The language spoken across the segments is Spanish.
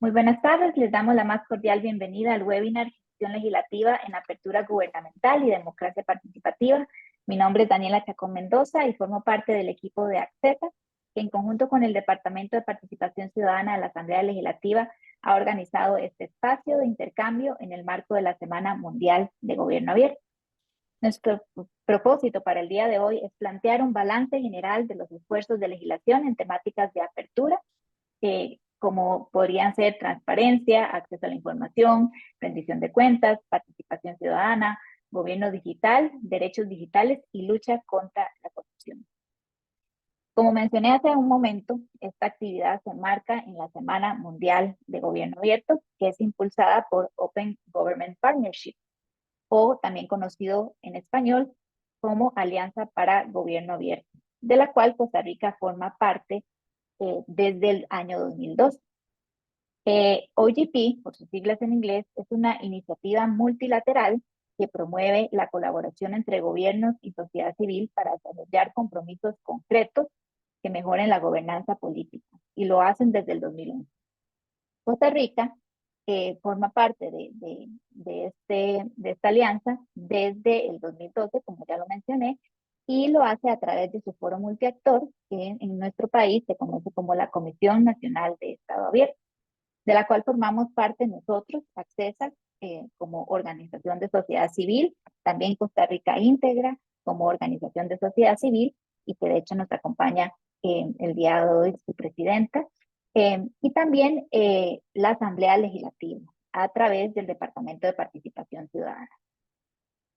Muy buenas tardes, les damos la más cordial bienvenida al webinar Gestión Legislativa en Apertura Gubernamental y Democracia Participativa. Mi nombre es Daniela Chacón Mendoza y formo parte del equipo de Accesa, que en conjunto con el Departamento de Participación Ciudadana de la Asamblea Legislativa ha organizado este espacio de intercambio en el marco de la Semana Mundial de Gobierno Abierto. Nuestro propósito para el día de hoy es plantear un balance general de los esfuerzos de legislación en temáticas de apertura, como podrían ser transparencia, acceso a la información, rendición de cuentas, participación ciudadana, gobierno digital, derechos digitales y lucha contra la corrupción. Como mencioné hace un momento, esta actividad se enmarca en la Semana Mundial de Gobierno Abierto, que es impulsada por Open Government Partnership, o también conocido en español como Alianza para Gobierno Abierto, de la cual Costa Rica forma parte desde el año 2002. OGP, por sus siglas en inglés, es una iniciativa multilateral que promueve la colaboración entre gobiernos y sociedad civil para desarrollar compromisos concretos que mejoren la gobernanza política, y lo hacen desde el 2011. Costa Rica forma parte de esta alianza desde el 2012, como ya lo mencioné, y lo hace a través de su foro multiactor, que en nuestro país se conoce como la Comisión Nacional de Estado Abierto, de la cual formamos parte nosotros, Accesa, como organización de sociedad civil, también Costa Rica Íntegra como organización de sociedad civil, y que de hecho nos acompaña el día de hoy su presidenta, y también la Asamblea Legislativa a través del Departamento de Participación Ciudadana.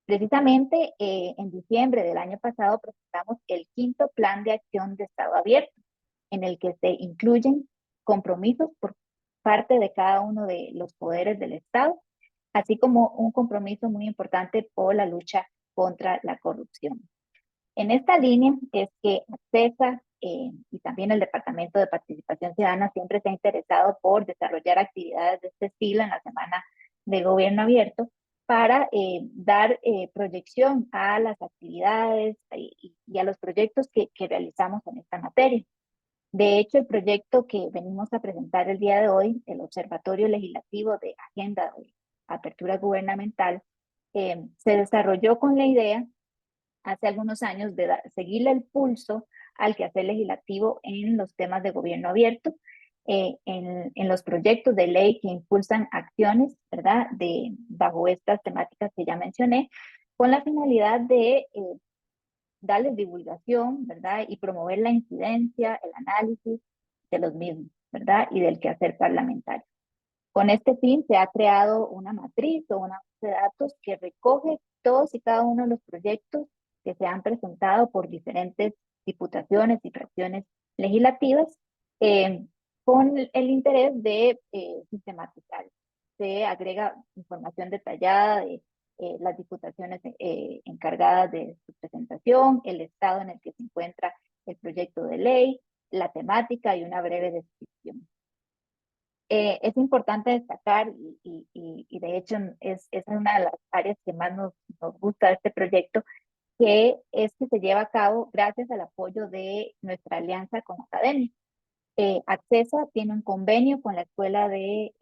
Precisamente en diciembre del año pasado presentamos el quinto Plan de Acción de Estado Abierto, en el que se incluyen compromisos por parte de cada uno de los poderes del Estado, así como un compromiso muy importante por la lucha contra la corrupción. En esta línea es que Accesa y también el Departamento de Participación Ciudadana siempre se ha interesado por desarrollar actividades de este estilo en la Semana de Gobierno Abierto para dar proyección a las actividades y a los proyectos que realizamos en esta materia. De hecho, el proyecto que venimos a presentar el día de hoy, el Observatorio Legislativo de Agenda de Apertura Gubernamental, se desarrolló con la idea hace algunos años de seguirle el pulso al quehacer legislativo en los temas de gobierno abierto, en los proyectos de ley que impulsan acciones, ¿verdad?, bajo estas temáticas que ya mencioné, con la finalidad de darles divulgación, ¿verdad?, y promover la incidencia, el análisis de los mismos, ¿verdad?, y del quehacer parlamentario. Con este fin se ha creado una matriz o una base de datos que recoge todos y cada uno de los proyectos que se han presentado por diferentes diputaciones y fracciones legislativas, eh, con el interés de sistematizar. Se agrega información detallada de las diputaciones encargadas de su presentación, el estado en el que se encuentra el proyecto de ley, la temática y una breve descripción. Es importante destacar, y de hecho es una de las áreas que más nos gusta de este proyecto, que es que se lleva a cabo gracias al apoyo de nuestra alianza con la academia. Accesa tiene un convenio con la Escuela de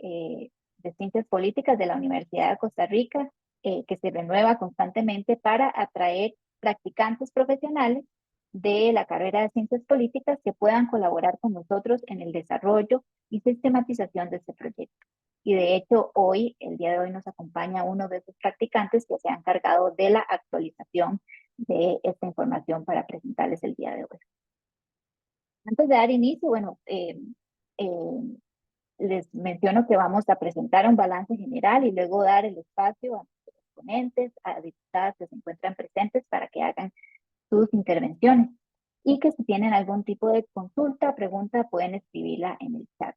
Ciencias Políticas de la Universidad de Costa Rica, que se renueva constantemente para atraer practicantes profesionales de la carrera de Ciencias Políticas que puedan colaborar con nosotros en el desarrollo y sistematización de este proyecto. Y de hecho, el día de hoy nos acompaña uno de esos practicantes que se ha encargado de la actualización de esta información para presentarles el día de hoy. Antes de dar inicio, bueno, les menciono que vamos a presentar un balance general y luego dar el espacio a nuestros ponentes, a diputadas que se encuentran presentes para que hagan sus intervenciones, y que si tienen algún tipo de consulta o pregunta pueden escribirla en el chat.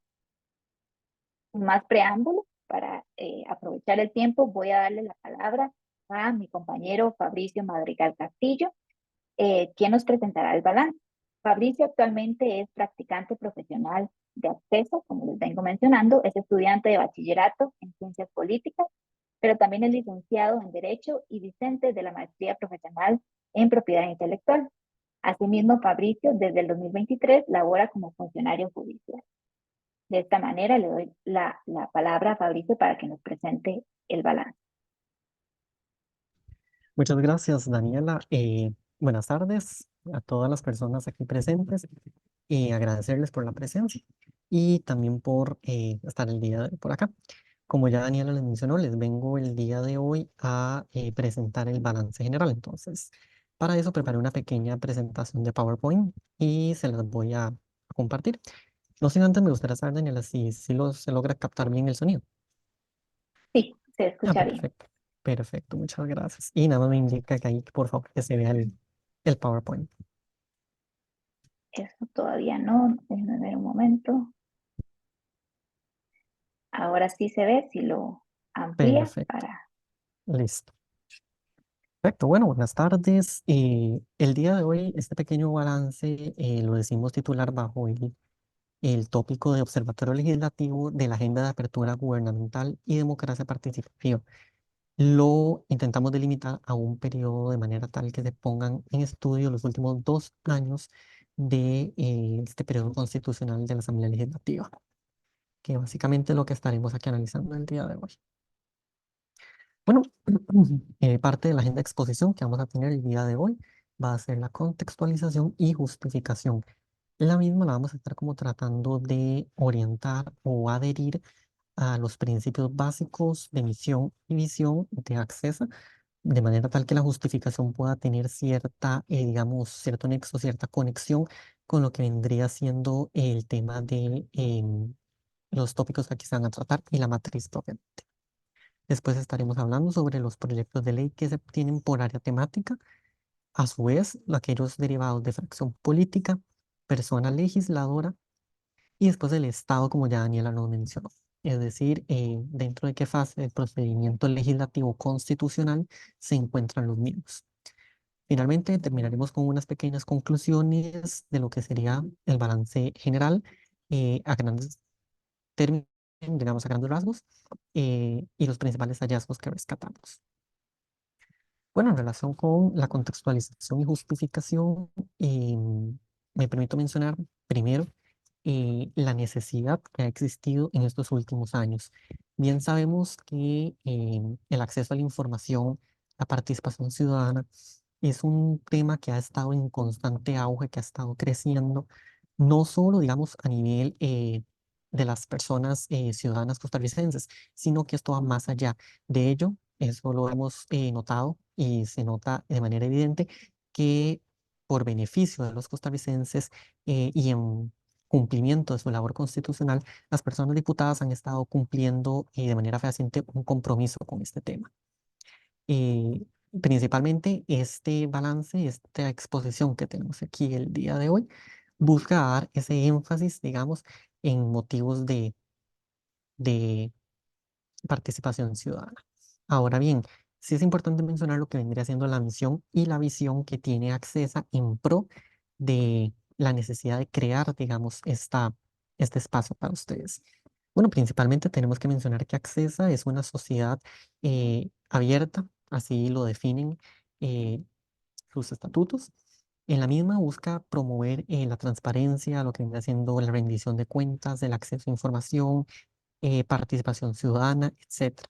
Sin más preámbulos, para aprovechar el tiempo, voy a darle la palabra a mi compañero Fabricio Madrigal Castillo, quien nos presentará el balance. Fabricio actualmente es practicante profesional de acceso, como les vengo mencionando, es estudiante de bachillerato en ciencias políticas, pero también es licenciado en Derecho y docente de la maestría profesional en propiedad intelectual. Asimismo, Fabricio, desde el 2023, labora como funcionario judicial. De esta manera le doy la palabra a Fabricio para que nos presente el balance. Muchas gracias, Daniela. Buenas tardes a todas las personas aquí presentes y agradecerles por la presencia y también por estar el día por acá. Como ya Daniela les mencionó, les vengo el día de hoy a presentar el balance general. Entonces, para eso preparé una pequeña presentación de PowerPoint y se las voy a compartir. No sin antes me gustaría saber, Daniela, si se logra captar bien el sonido. Sí, se Ah, escucha bien. perfecto. Perfecto, muchas gracias. Y nada más me indica que ahí, por favor, que se vea el PowerPoint. Eso todavía no. Déjenme ver un momento. Ahora sí se ve, si lo amplía Perfecto, para... listo. Perfecto, bueno, buenas tardes. El día de hoy, este pequeño balance lo decimos titular bajo el tópico de Observatorio Legislativo de la Agenda de Apertura Gubernamental y Democracia Participativa. Lo intentamos delimitar a un periodo de manera tal que se pongan en estudio los últimos 2 años de este periodo constitucional de la Asamblea Legislativa, que básicamente es lo que estaremos aquí analizando el día de hoy. Bueno, parte de la agenda de exposición que vamos a tener el día de hoy va a ser la contextualización y justificación. La misma la vamos a estar como tratando de orientar o adherir a los principios básicos de misión y visión de Accesa, de manera tal que la justificación pueda tener cierta, digamos, cierto nexo, cierta conexión con lo que vendría siendo el tema de los tópicos que aquí se van a tratar y la matriz propiamente. Después estaremos hablando sobre los proyectos de ley que se tienen por área temática, a su vez, aquellos derivados de fracción política, persona legisladora y después el Estado, como ya Daniela nos mencionó. Es decir, dentro de qué fase del procedimiento legislativo constitucional se encuentran los mismos. Finalmente, terminaremos con unas pequeñas conclusiones de lo que sería el balance general a grandes términos, digamos a grandes rasgos, y los principales hallazgos que rescatamos. Bueno, en relación con la contextualización y justificación, me permito mencionar primero la necesidad que ha existido en estos últimos años. Bien sabemos que el acceso a la información, la participación ciudadana, es un tema que ha estado en constante auge, que ha estado creciendo, no solo, digamos, a nivel de las personas ciudadanas costarricenses, sino que esto va más allá. De ello, eso lo hemos notado y se nota de manera evidente que por beneficio de los costarricenses y en cumplimiento de su labor constitucional, las personas diputadas han estado cumpliendo de manera fehaciente un compromiso con este tema. Eh, Principalmente este balance, esta exposición que tenemos aquí el día de hoy, busca dar ese énfasis, digamos, en motivos de participación ciudadana. Ahora bien, sí es importante mencionar lo que vendría siendo la misión y la visión que tiene Accesa en pro de la necesidad de crear, digamos, este espacio para ustedes. Bueno, principalmente tenemos que mencionar que Accesa es una sociedad abierta, así lo definen eh, sus estatutos. En la misma busca promover la transparencia, lo que viene siendo la rendición de cuentas, el acceso a información, participación ciudadana, etcétera.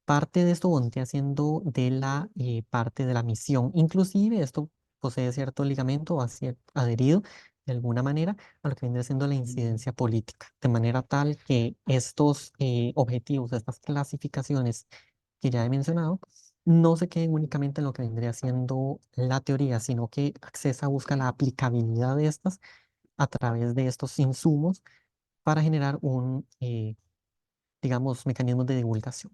Parte de esto vendría siendo de la parte de la misión. Inclusive esto posee cierto ligamento o adherido de alguna manera a lo que vendría siendo la incidencia política, de manera tal que estos objetivos, estas clasificaciones que ya he mencionado, no se queden únicamente en lo que vendría siendo la teoría, sino que Accesa busca la aplicabilidad de estas a través de estos insumos para generar digamos, mecanismos de divulgación.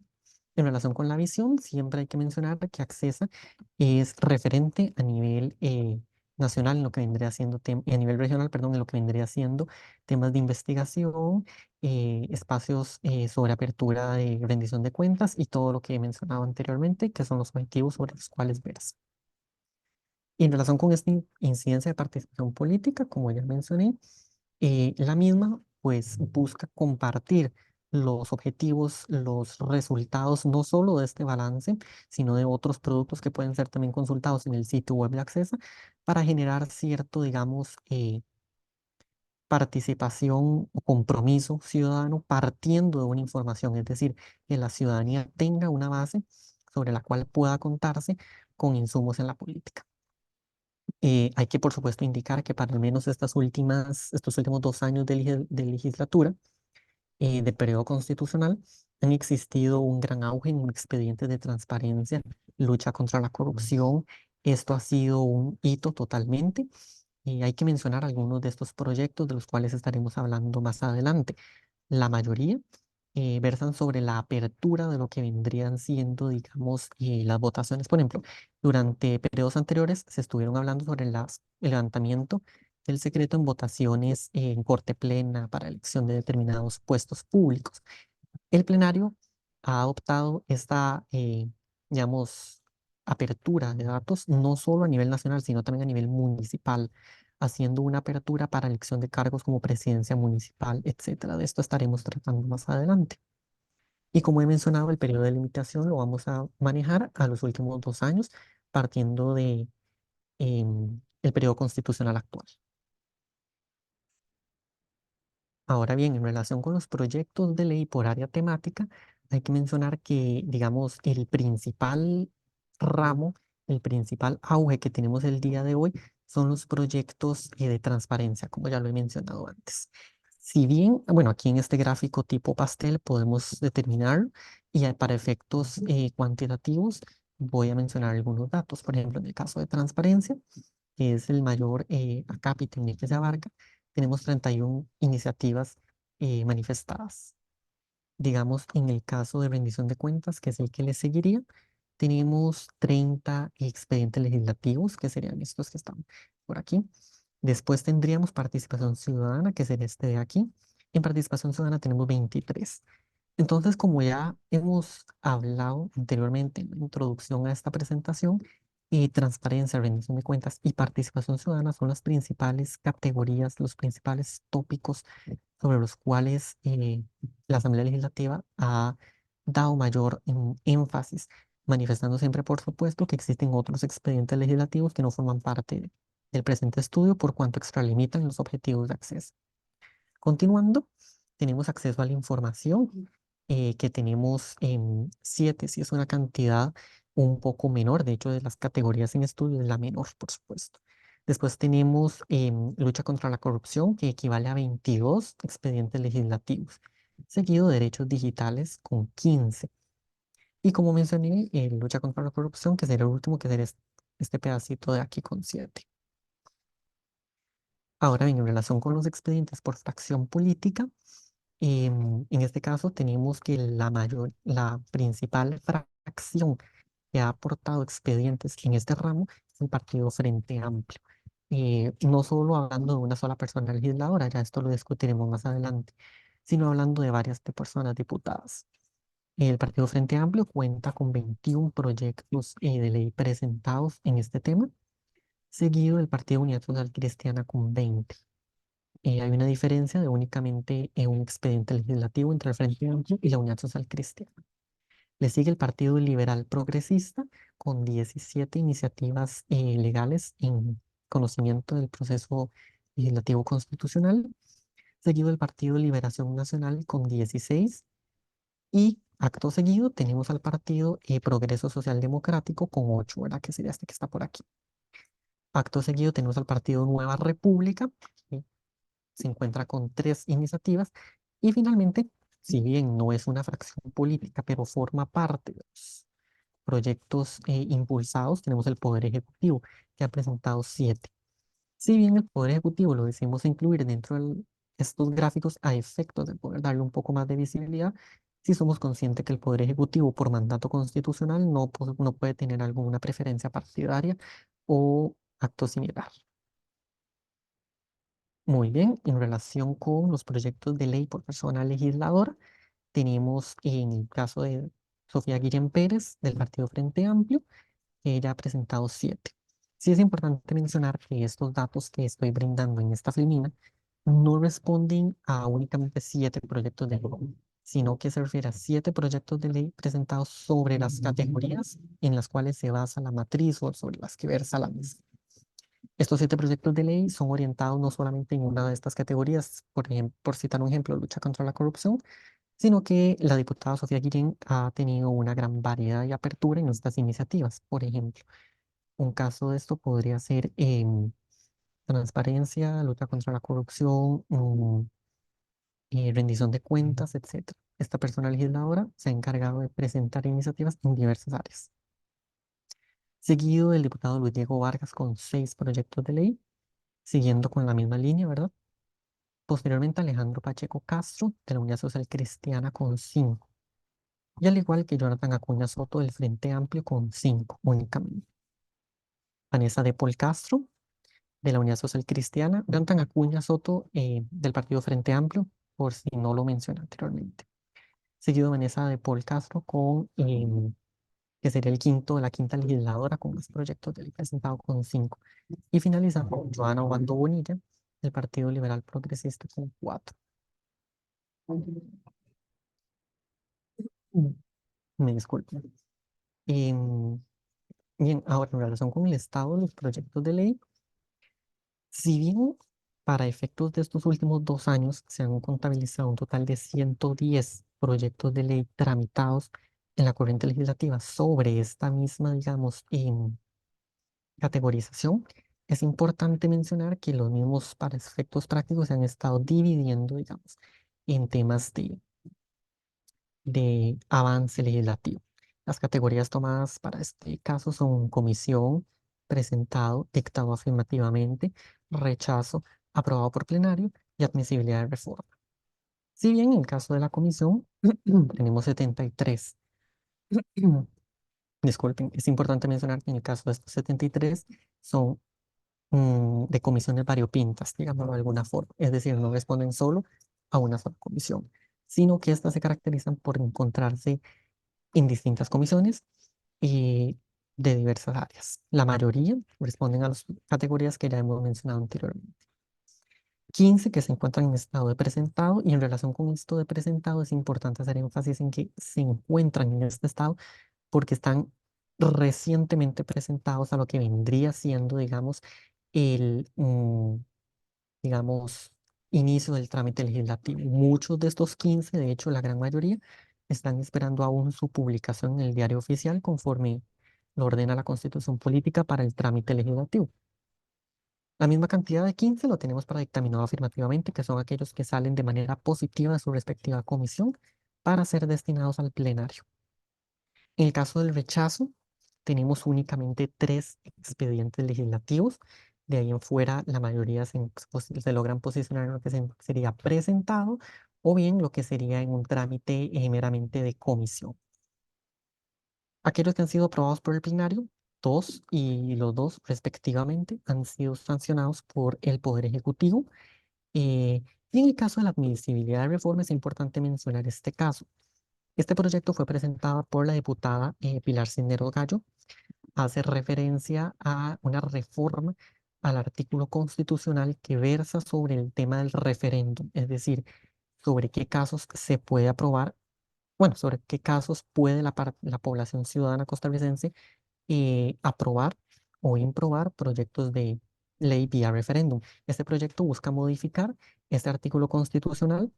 En relación con la visión, siempre hay que mencionar que Accesa es referente a nivel nacional en lo que vendría siendo, a nivel regional, perdón, en lo que vendría siendo temas de investigación, espacios sobre apertura de rendición de cuentas y todo lo que he mencionado anteriormente, que son los objetivos sobre los cuales verse. Y en relación con esta incidencia de participación política, como ya mencioné, la misma pues busca compartir los objetivos, los resultados, no solo de este balance, sino de otros productos que pueden ser también consultados en el sitio web de Accesa para generar cierto, digamos, participación o compromiso ciudadano partiendo de una información, es decir, que la ciudadanía tenga una base sobre la cual pueda contarse con insumos en la política. Hay que, por supuesto, indicar que para al menos estos últimos 2 años de legislatura, de periodo constitucional, han existido un gran auge en expedientes de transparencia, lucha contra la corrupción. Esto ha sido un hito totalmente. Hay que mencionar algunos de estos proyectos de los cuales estaremos hablando más adelante. La mayoría versan sobre la apertura de lo que vendrían siendo, digamos, las votaciones. Por ejemplo, durante periodos anteriores se estuvieron hablando sobre el levantamiento del secreto en votaciones en corte plena para elección de determinados puestos públicos. El plenario ha adoptado esta, digamos, apertura de datos, no solo a nivel nacional, sino también a nivel municipal, haciendo una apertura para elección de cargos como presidencia municipal, etcétera. De esto estaremos tratando más adelante. Y como he mencionado, el periodo de limitación lo vamos a manejar a los últimos 2 años, partiendo de el periodo constitucional actual. Ahora bien, en relación con los proyectos de ley por área temática, hay que mencionar que, digamos, el principal ramo, el principal auge que tenemos el día de hoy son los proyectos de transparencia, como ya lo he mencionado antes. Si bien, bueno, aquí en este gráfico tipo pastel podemos determinar y para efectos cuantitativos voy a mencionar algunos datos. Por ejemplo, en el caso de transparencia, que es el mayor acápite en el que se abarca, tenemos 31 iniciativas manifestadas. Digamos, en el caso de rendición de cuentas, que es el que le seguiría, tenemos 30 expedientes legislativos, que serían estos que están por aquí. Después tendríamos participación ciudadana, que sería este de aquí. En participación ciudadana tenemos 23. Entonces, como ya hemos hablado anteriormente en la introducción a esta presentación, transparencia, rendición de cuentas y participación ciudadana son las principales categorías, los principales tópicos sobre los cuales la Asamblea Legislativa ha dado mayor énfasis, manifestando siempre, por supuesto, que existen otros expedientes legislativos que no forman parte del presente estudio por cuanto extralimitan los objetivos de acceso. Continuando, tenemos acceso a la información, que tenemos en 7, si es una cantidad un poco menor, de hecho de las categorías en estudio es la menor, por supuesto. Después tenemos lucha contra la corrupción, que equivale a 22 expedientes legislativos, seguido de derechos digitales con 15. Y como mencioné, lucha contra la corrupción, que sería el último, que sería este pedacito de aquí con 7. Ahora bien, en relación con los expedientes por fracción política, en este caso tenemos que la principal fracción que ha aportado expedientes en este ramo es el Partido Frente Amplio. No solo hablando de una sola persona legisladora, ya esto lo discutiremos más adelante, sino hablando de varias personas diputadas. El Partido Frente Amplio cuenta con 21 proyectos de ley presentados en este tema, seguido del Partido Unidad Social Cristiana con 20. Hay una diferencia de únicamente un expediente legislativo entre el Frente Amplio y la Unidad Social Cristiana. Le sigue el Partido Liberal Progresista con 17 iniciativas legales en conocimiento del proceso legislativo constitucional, seguido el Partido Liberación Nacional con 16 y acto seguido tenemos al Partido Progreso Social Democrático con 8, ¿verdad? Que sería este que está por aquí. Acto seguido tenemos al Partido Nueva República, que se encuentra con 3 iniciativas. Y finalmente, si bien no es una fracción política, pero forma parte de los proyectos impulsados, tenemos el Poder Ejecutivo, que ha presentado 7. Si bien el Poder Ejecutivo lo decimos incluir dentro de estos gráficos a efectos de poder darle un poco más de visibilidad, si somos conscientes que el Poder Ejecutivo por mandato constitucional no puede tener alguna preferencia partidaria o acto similar. Muy bien, en relación con los proyectos de ley por persona legisladora, tenemos en el caso de Sofía Guillén Pérez del Partido Frente Amplio, que ella ha presentado 7. Sí es importante mencionar que estos datos que estoy brindando en esta filmina no responden a únicamente 7 proyectos de ley, sino que se refiere a 7 proyectos de ley presentados sobre las categorías en las cuales se basa la matriz o sobre las que versa la misma. Estos 7 proyectos de ley son orientados no solamente en una de estas categorías, por ejemplo, por citar un ejemplo, lucha contra la corrupción, sino que la diputada Sofía Guillén ha tenido una gran variedad y apertura en estas iniciativas. Por ejemplo, un caso de esto podría ser transparencia, lucha contra la corrupción, rendición de cuentas, etcétera. Esta persona legisladora se ha encargado de presentar iniciativas en diversas áreas. Seguido del diputado Luis Diego Vargas con 6 proyectos de ley, siguiendo con la misma línea, ¿verdad? Posteriormente Alejandro Pacheco Castro de la Unidad Social Cristiana con 5. Y al igual que Jonathan Acuña Soto del Frente Amplio con 5 únicamente. Vanessa de Paul Castro de la Unidad Social Cristiana, Jonathan Acuña Soto del Partido Frente Amplio, por si no lo mencioné anteriormente. Seguido Vanessa de Paul Castro con, que sería el quinto, la quinta legisladora con más proyectos de ley presentado con 5. Y finalizando, Joana Obando Bonilla del Partido Liberal Progresista con 4. Mm, Me disculpo. Em, Bien, ahora en relación con el estado de los proyectos de ley, si bien para efectos de estos últimos 2 años se han contabilizado un total de 110 proyectos de ley tramitados en la corriente legislativa sobre esta misma, digamos, categorización, es importante mencionar que los mismos para efectos prácticos se han estado dividiendo, digamos, en temas de avance legislativo. Las categorías tomadas para este caso son comisión, presentado, dictado afirmativamente, rechazo, aprobado por plenario y admisibilidad de reforma. Si bien en el caso de la comisión tenemos 73. Disculpen, es importante mencionar que en el caso de estos 73 son de comisiones variopintas, digámoslo de alguna forma. Es decir, no responden solo a una sola comisión, sino que estas se caracterizan por encontrarse en distintas comisiones y de diversas áreas. La mayoría responden a las categorías que ya hemos mencionado anteriormente. 15 que se encuentran en estado de presentado, y en relación con esto de presentado es importante hacer énfasis en que se encuentran en este estado porque están recientemente presentados a lo que vendría siendo, digamos, el, digamos, inicio del trámite legislativo. Muchos de estos 15, de hecho, la gran mayoría, están esperando aún su publicación en el diario oficial conforme lo ordena la Constitución Política para el trámite legislativo. La misma cantidad de 15 lo tenemos para dictaminado afirmativamente, que son aquellos que salen de manera positiva de su respectiva comisión para ser destinados al plenario. En el caso del rechazo, tenemos únicamente 3 expedientes legislativos. De ahí en fuera, la mayoría se logran posicionar en lo que sería presentado o bien lo que sería en un trámite meramente de comisión. Aquellos que han sido aprobados por el plenario, 2 y los 2 respectivamente, han sido sancionados por el Poder Ejecutivo. Y en el caso de la admisibilidad de reforma, es importante mencionar este caso. Este proyecto fue presentado por la diputada Pilar Cisneros Gallo. Hace referencia a una reforma al artículo constitucional que versa sobre el tema del referéndum, es decir, sobre qué casos se puede aprobar, bueno, sobre qué casos puede la población ciudadana costarricense aprobar o improbar proyectos de ley vía referéndum. Este proyecto busca modificar este artículo constitucional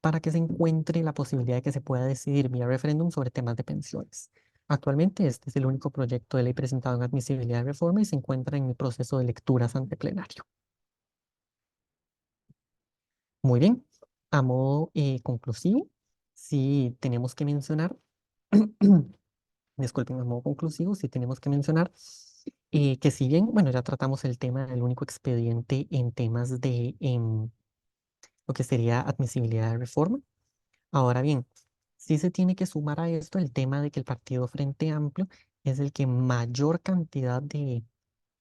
para que se encuentre la posibilidad de que se pueda decidir vía referéndum sobre temas de pensiones. Actualmente este es el único proyecto de ley presentado en admisibilidad de reforma y se encuentra en el proceso de lecturas ante plenario. Muy bien, a modo conclusivo, sí tenemos que mencionar, disculpen, a modo conclusivo, sí tenemos que mencionar que si bien, bueno, ya tratamos el tema del único expediente en temas de lo que sería admisibilidad de reforma. Ahora bien, sí se tiene que sumar a esto el tema de que el Partido Frente Amplio es el que mayor cantidad de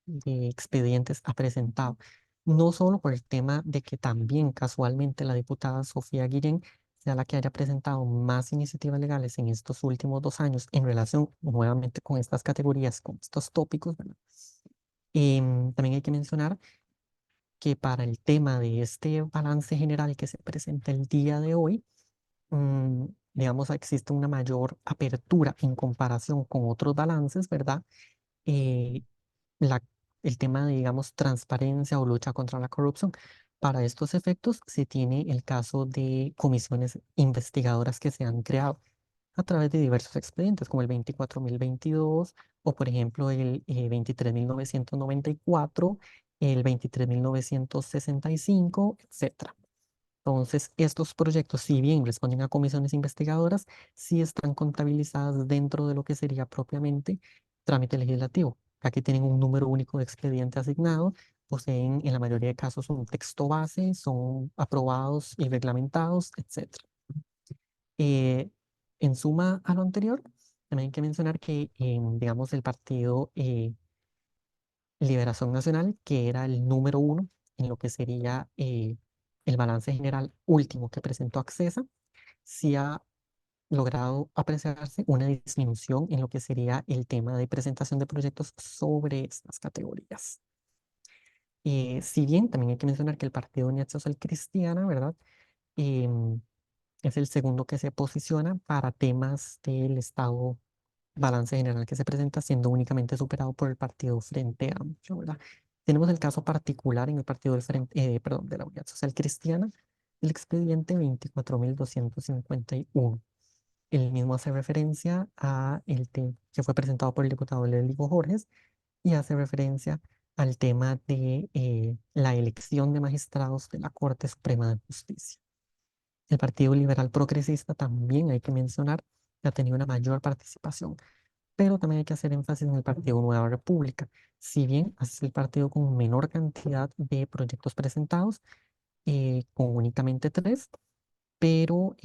expedientes ha presentado. No solo por el tema de que también casualmente la diputada Sofía Guillén sea la que haya presentado más iniciativas legales en estos últimos 2 años en relación nuevamente con estas categorías, con estos tópicos, ¿verdad? También hay que mencionar que para el tema de este balance general que se presenta el día de hoy, digamos, existe una mayor apertura en comparación con otros balances, ¿verdad? Eh, la, el tema de, digamos, transparencia o lucha contra la corrupción. Para estos efectos se tiene el caso de comisiones investigadoras que se han creado a través de diversos expedientes, como el 24.022 o, por ejemplo, el 23.994, el 23.965, etcétera. Entonces, estos proyectos, si bien responden a comisiones investigadoras, sí están contabilizadas dentro de lo que sería propiamente trámite legislativo, ya que tienen un número único de expediente asignado, poseen en la mayoría de casos un texto base, son aprobados y reglamentados, etc. Eh, en suma a lo anterior, también hay que mencionar que, digamos, el partido Liberación Nacional, que era el número uno en lo que sería el balance general último que presentó Accesa, sí ha logrado apreciarse una disminución en lo que sería el tema de presentación de proyectos sobre estas categorías. Si bien también hay que mencionar que el Partido Unidad Social Cristiana, ¿verdad? Em, es el segundo que se posiciona para temas del Estado balance general que se presenta, siendo únicamente superado por el partido Frente Amplio, ¿verdad? Tenemos el caso particular en el partido del Frente, perdón, de la Unidad Social Cristiana, el expediente 24.251. El mismo hace referencia a que fue presentado por el diputado Lélico Borges y hace referencia al tema de la elección de magistrados de la Corte Suprema de Justicia. El Partido Liberal Progresista también hay que mencionar que ha tenido una mayor participación, pero también hay que hacer énfasis en el Partido Nueva República. Si bien es el partido con menor cantidad de proyectos presentados, con únicamente 3, pero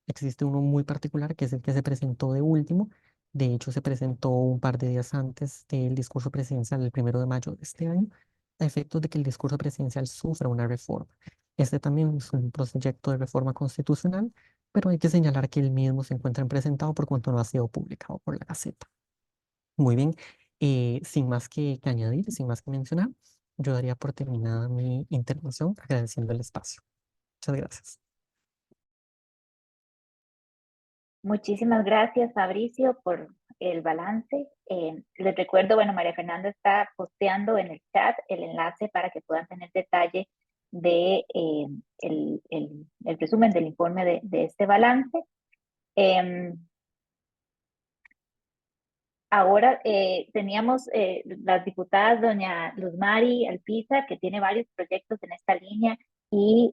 existe uno muy particular que es el que se presentó de último. De hecho, se presentó un par de días antes del discurso presidencial, el 1 de mayo de este año, a efectos de que el discurso presidencial sufra una reforma. Este también es un proyecto de reforma constitucional, pero hay que señalar que el mismo se encuentra presentado por cuanto no ha sido publicado por la Gaceta. Muy bien, sin más que añadir, sin más que mencionar, yo daría por terminada mi intervención agradeciendo el espacio. Muchas gracias. Muchísimas gracias, Fabricio, por el balance. Les recuerdo, bueno, María Fernanda está posteando en el chat el enlace para que puedan tener detalle de el resumen del informe de este balance. Ahora teníamos las diputadas doña Luzmari Alpiza, que tiene varios proyectos en esta línea, y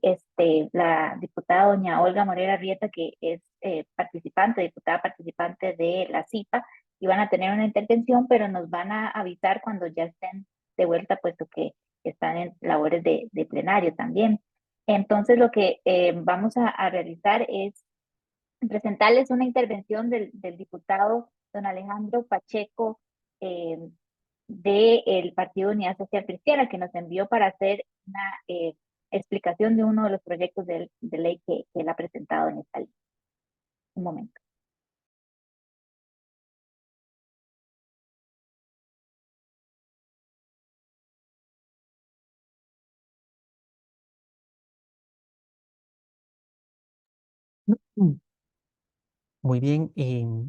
la diputada doña Olga Morera Rieta, que es diputada participante de la CIPA, y van a tener una intervención, pero nos van a avisar cuando ya estén de vuelta, puesto que están en labores de plenario también. Entonces, lo que vamos a realizar es presentarles una intervención del diputado don Alejandro Pacheco eh, del Partido Unidad Social Cristiana, que nos envió para hacer una explicación de uno de los proyectos de ley que él ha presentado en esta ley. Un momento. Mm. Muy bien,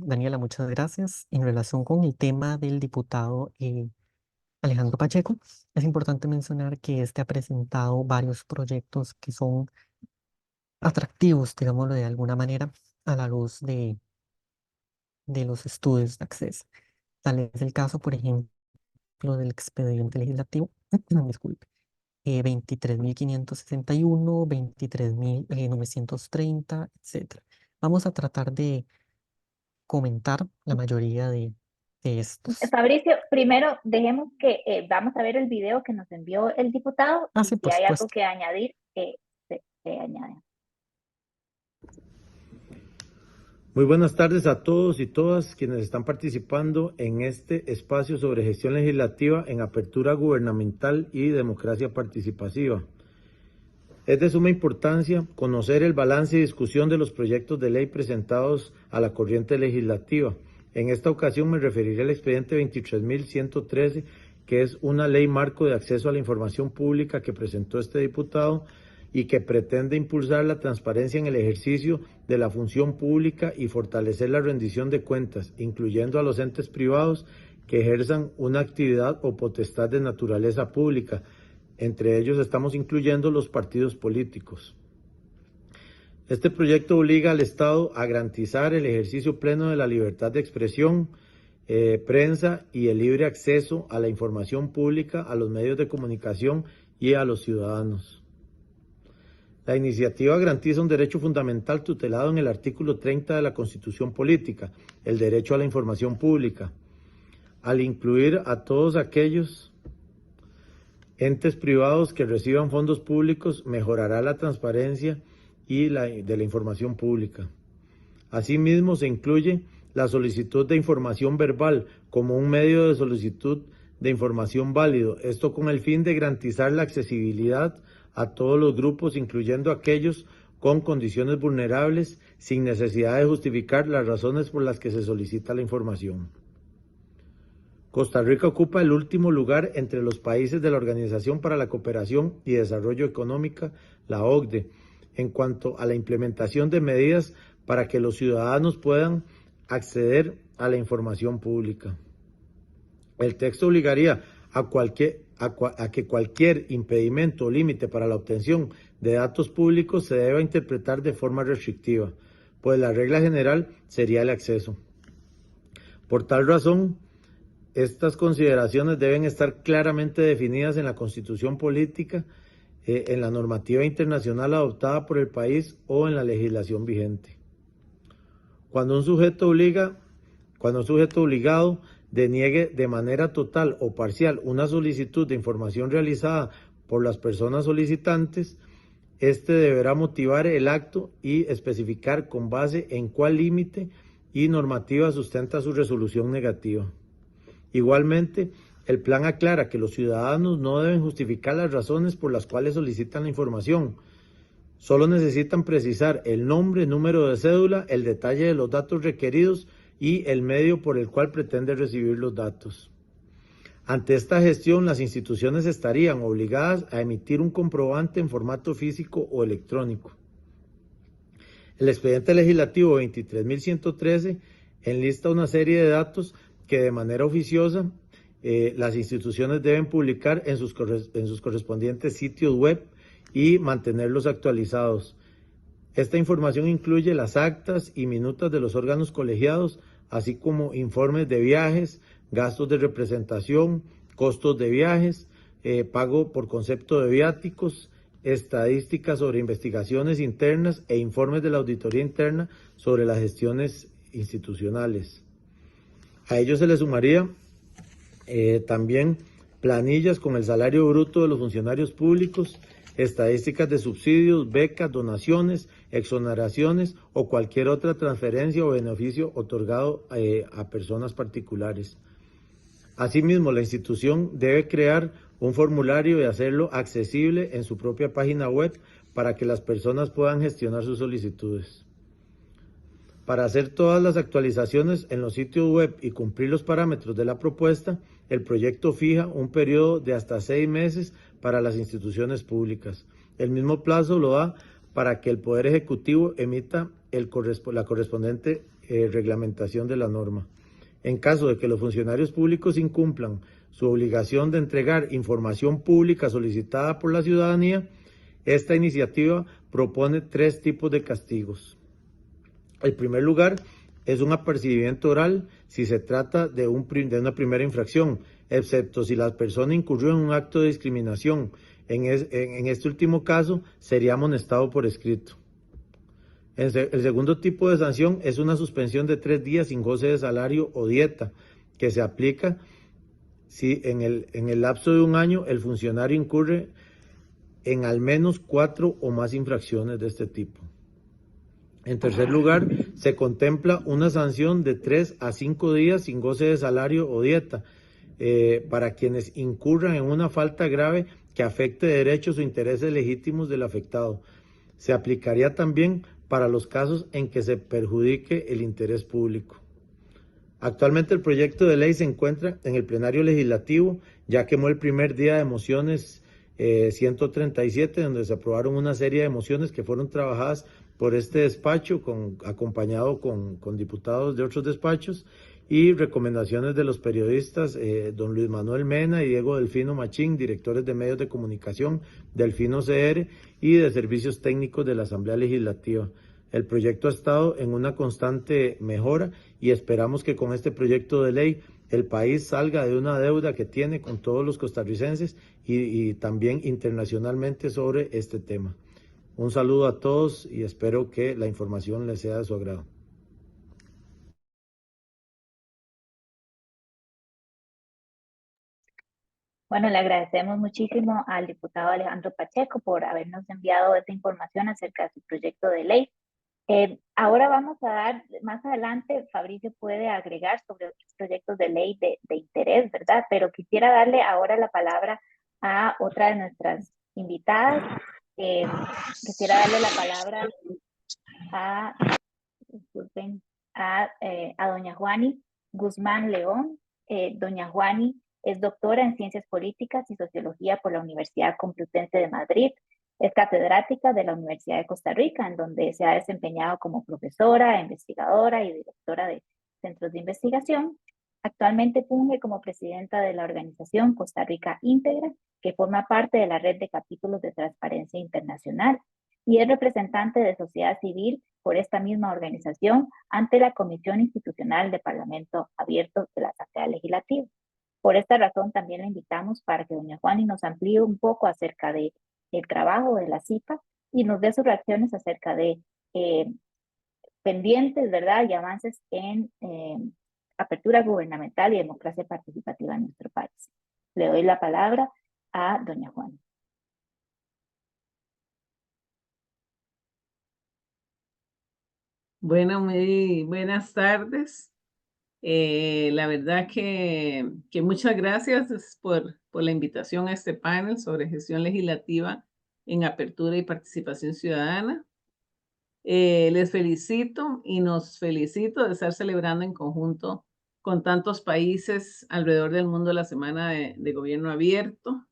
Daniela, muchas gracias. En relación con el tema del diputado Alejandro Pacheco, es importante mencionar que este ha presentado varios proyectos que son atractivos, digámoslo de alguna manera, a la luz de los estudios de acceso. Tal es el caso, por ejemplo, del expediente legislativo, disculpe, 23.561, 23.930, etcétera. Vamos a tratar de comentar la mayoría de estos. Fabricio, primero dejemos que vamos a ver el video que nos envió el diputado y Sí, si por hay algo supuesto. que añadir, se añade. Muy buenas tardes a todos y todas quienes están participando en este espacio sobre gestión legislativa en apertura gubernamental y democracia participativa. Es de suma importancia conocer el balance y discusión de los proyectos de ley presentados a la corriente legislativa. En esta ocasión me referiré al expediente 23.113, que es una ley marco de acceso a la información pública que presentó este diputado y que pretende impulsar la transparencia en el ejercicio de la función pública y fortalecer la rendición de cuentas, incluyendo a los entes privados que ejerzan una actividad o potestad de naturaleza pública. Entre ellos estamos incluyendo los partidos políticos. Este proyecto obliga al Estado a garantizar el ejercicio pleno de la libertad de expresión, prensa y el libre acceso a la información pública, a los medios de comunicación y a los ciudadanos. La iniciativa garantiza un derecho fundamental tutelado en el artículo 30 de la Constitución Política, el derecho a la información pública, al incluir a todos aquellos entes privados que reciban fondos públicos, mejorará la transparencia y de la información pública. Asimismo, se incluye la solicitud de información verbal como un medio de solicitud de información válido, esto con el fin de garantizar la accesibilidad a todos los grupos, incluyendo aquellos con condiciones vulnerables, sin necesidad de justificar las razones por las que se solicita la información. Costa Rica ocupa el último lugar entre los países de la Organización para la Cooperación y Desarrollo Económica, la OCDE, en cuanto a la implementación de medidas para que los ciudadanos puedan acceder a la información pública. El texto obligaría a que cualquier impedimento o límite para la obtención de datos públicos se deba interpretar de forma restrictiva, pues la regla general sería el acceso. Por tal razón, estas consideraciones deben estar claramente definidas en la Constitución Política, en la normativa internacional adoptada por el país o en la legislación vigente. Cuando un sujeto obligado deniegue de manera total o parcial una solicitud de información realizada por las personas solicitantes, este deberá motivar el acto y especificar con base en cuál límite y normativa sustenta su resolución negativa. Igualmente, el plan aclara que los ciudadanos no deben justificar las razones por las cuales solicitan la información. Solo necesitan precisar el nombre, número de cédula, el detalle de los datos requeridos y el medio por el cual pretende recibir los datos. Ante esta gestión, las instituciones estarían obligadas a emitir un comprobante en formato físico o electrónico. El expediente legislativo 23.113 enlista una serie de datos que de manera oficiosa las instituciones deben publicar en sus correspondientes sitios web y mantenerlos actualizados. Esta información incluye las actas y minutas de los órganos colegiados, así como informes de viajes, gastos de representación, costos de viajes, pago por concepto de viáticos, estadísticas sobre investigaciones internas e informes de la auditoría interna sobre las gestiones institucionales. A ello se le sumaría también planillas con el salario bruto de los funcionarios públicos, estadísticas de subsidios, becas, donaciones, exoneraciones o cualquier otra transferencia o beneficio otorgado a personas particulares. Asimismo, la institución debe crear un formulario y hacerlo accesible en su propia página web para que las personas puedan gestionar sus solicitudes. Para hacer todas las actualizaciones en los sitios web y cumplir los parámetros de la propuesta, el proyecto fija un periodo de hasta 6 meses para las instituciones públicas. El mismo plazo lo da para que el Poder Ejecutivo emita la correspondiente reglamentación de la norma. En caso de que los funcionarios públicos incumplan su obligación de entregar información pública solicitada por la ciudadanía, esta iniciativa propone 3 tipos de castigos. El primer lugar es un apercibimiento oral si se trata de una primera infracción, excepto si la persona incurrió en un acto de discriminación. En este último caso, sería amonestado por escrito. El segundo tipo de sanción es una suspensión de 3 días sin goce de salario o dieta, que se aplica si en el lapso de un año el funcionario incurre en al menos 4 o más infracciones de este tipo. En tercer lugar, se contempla una sanción de 3 a 5 días sin goce de salario o dieta para quienes incurran en una falta grave que afecte derechos o intereses legítimos del afectado. Se aplicaría también para los casos en que se perjudique el interés público. Actualmente el proyecto de ley se encuentra en el plenario legislativo, ya quemó el primer día de mociones 137, donde se aprobaron una serie de mociones que fueron trabajadas por este despacho, acompañado con diputados de otros despachos, y recomendaciones de los periodistas don Luis Manuel Mena y Diego Delfino Machín, directores de medios de comunicación, Delfino CR y de servicios técnicos de la Asamblea Legislativa. El proyecto ha estado en una constante mejora y esperamos que con este proyecto de ley el país salga de una deuda que tiene con todos los costarricenses y también internacionalmente sobre este tema. Un saludo a todos y espero que la información les sea de su agrado. Bueno, le agradecemos muchísimo al diputado Alejandro Pacheco por habernos enviado esta información acerca de su proyecto de ley. Ahora vamos a dar, más adelante, Fabricio puede agregar sobre otros proyectos de ley de interés, ¿verdad? Pero quisiera darle ahora la palabra a otra de nuestras invitadas. Quisiera darle la palabra a, disculpen, a doña Juani Guzmán León. Doña Juani es doctora en Ciencias Políticas y Sociología por la Universidad Complutense de Madrid. Es catedrática de la Universidad de Costa Rica, en donde se ha desempeñado como profesora, investigadora y directora de centros de investigación. Actualmente funge como presidenta de la organización Costa Rica Íntegra, que forma parte de la red de capítulos de Transparencia Internacional, y es representante de sociedad civil por esta misma organización ante la Comisión Institucional de Parlamento Abierto de la Asamblea Legislativa. Por esta razón también la invitamos para que doña Juani nos amplíe un poco acerca del trabajo de la CIPA y nos dé sus reacciones acerca de pendientes, ¿verdad? Y avances en apertura gubernamental y democracia participativa en nuestro país. Le doy la palabra a doña Juani. Bueno, muy buenas tardes. La verdad que muchas gracias por la invitación a este panel sobre gestión legislativa en apertura y participación ciudadana. Les felicito y nos felicito de estar celebrando en conjunto con tantos países alrededor del mundo la Semana de Gobierno Abierto.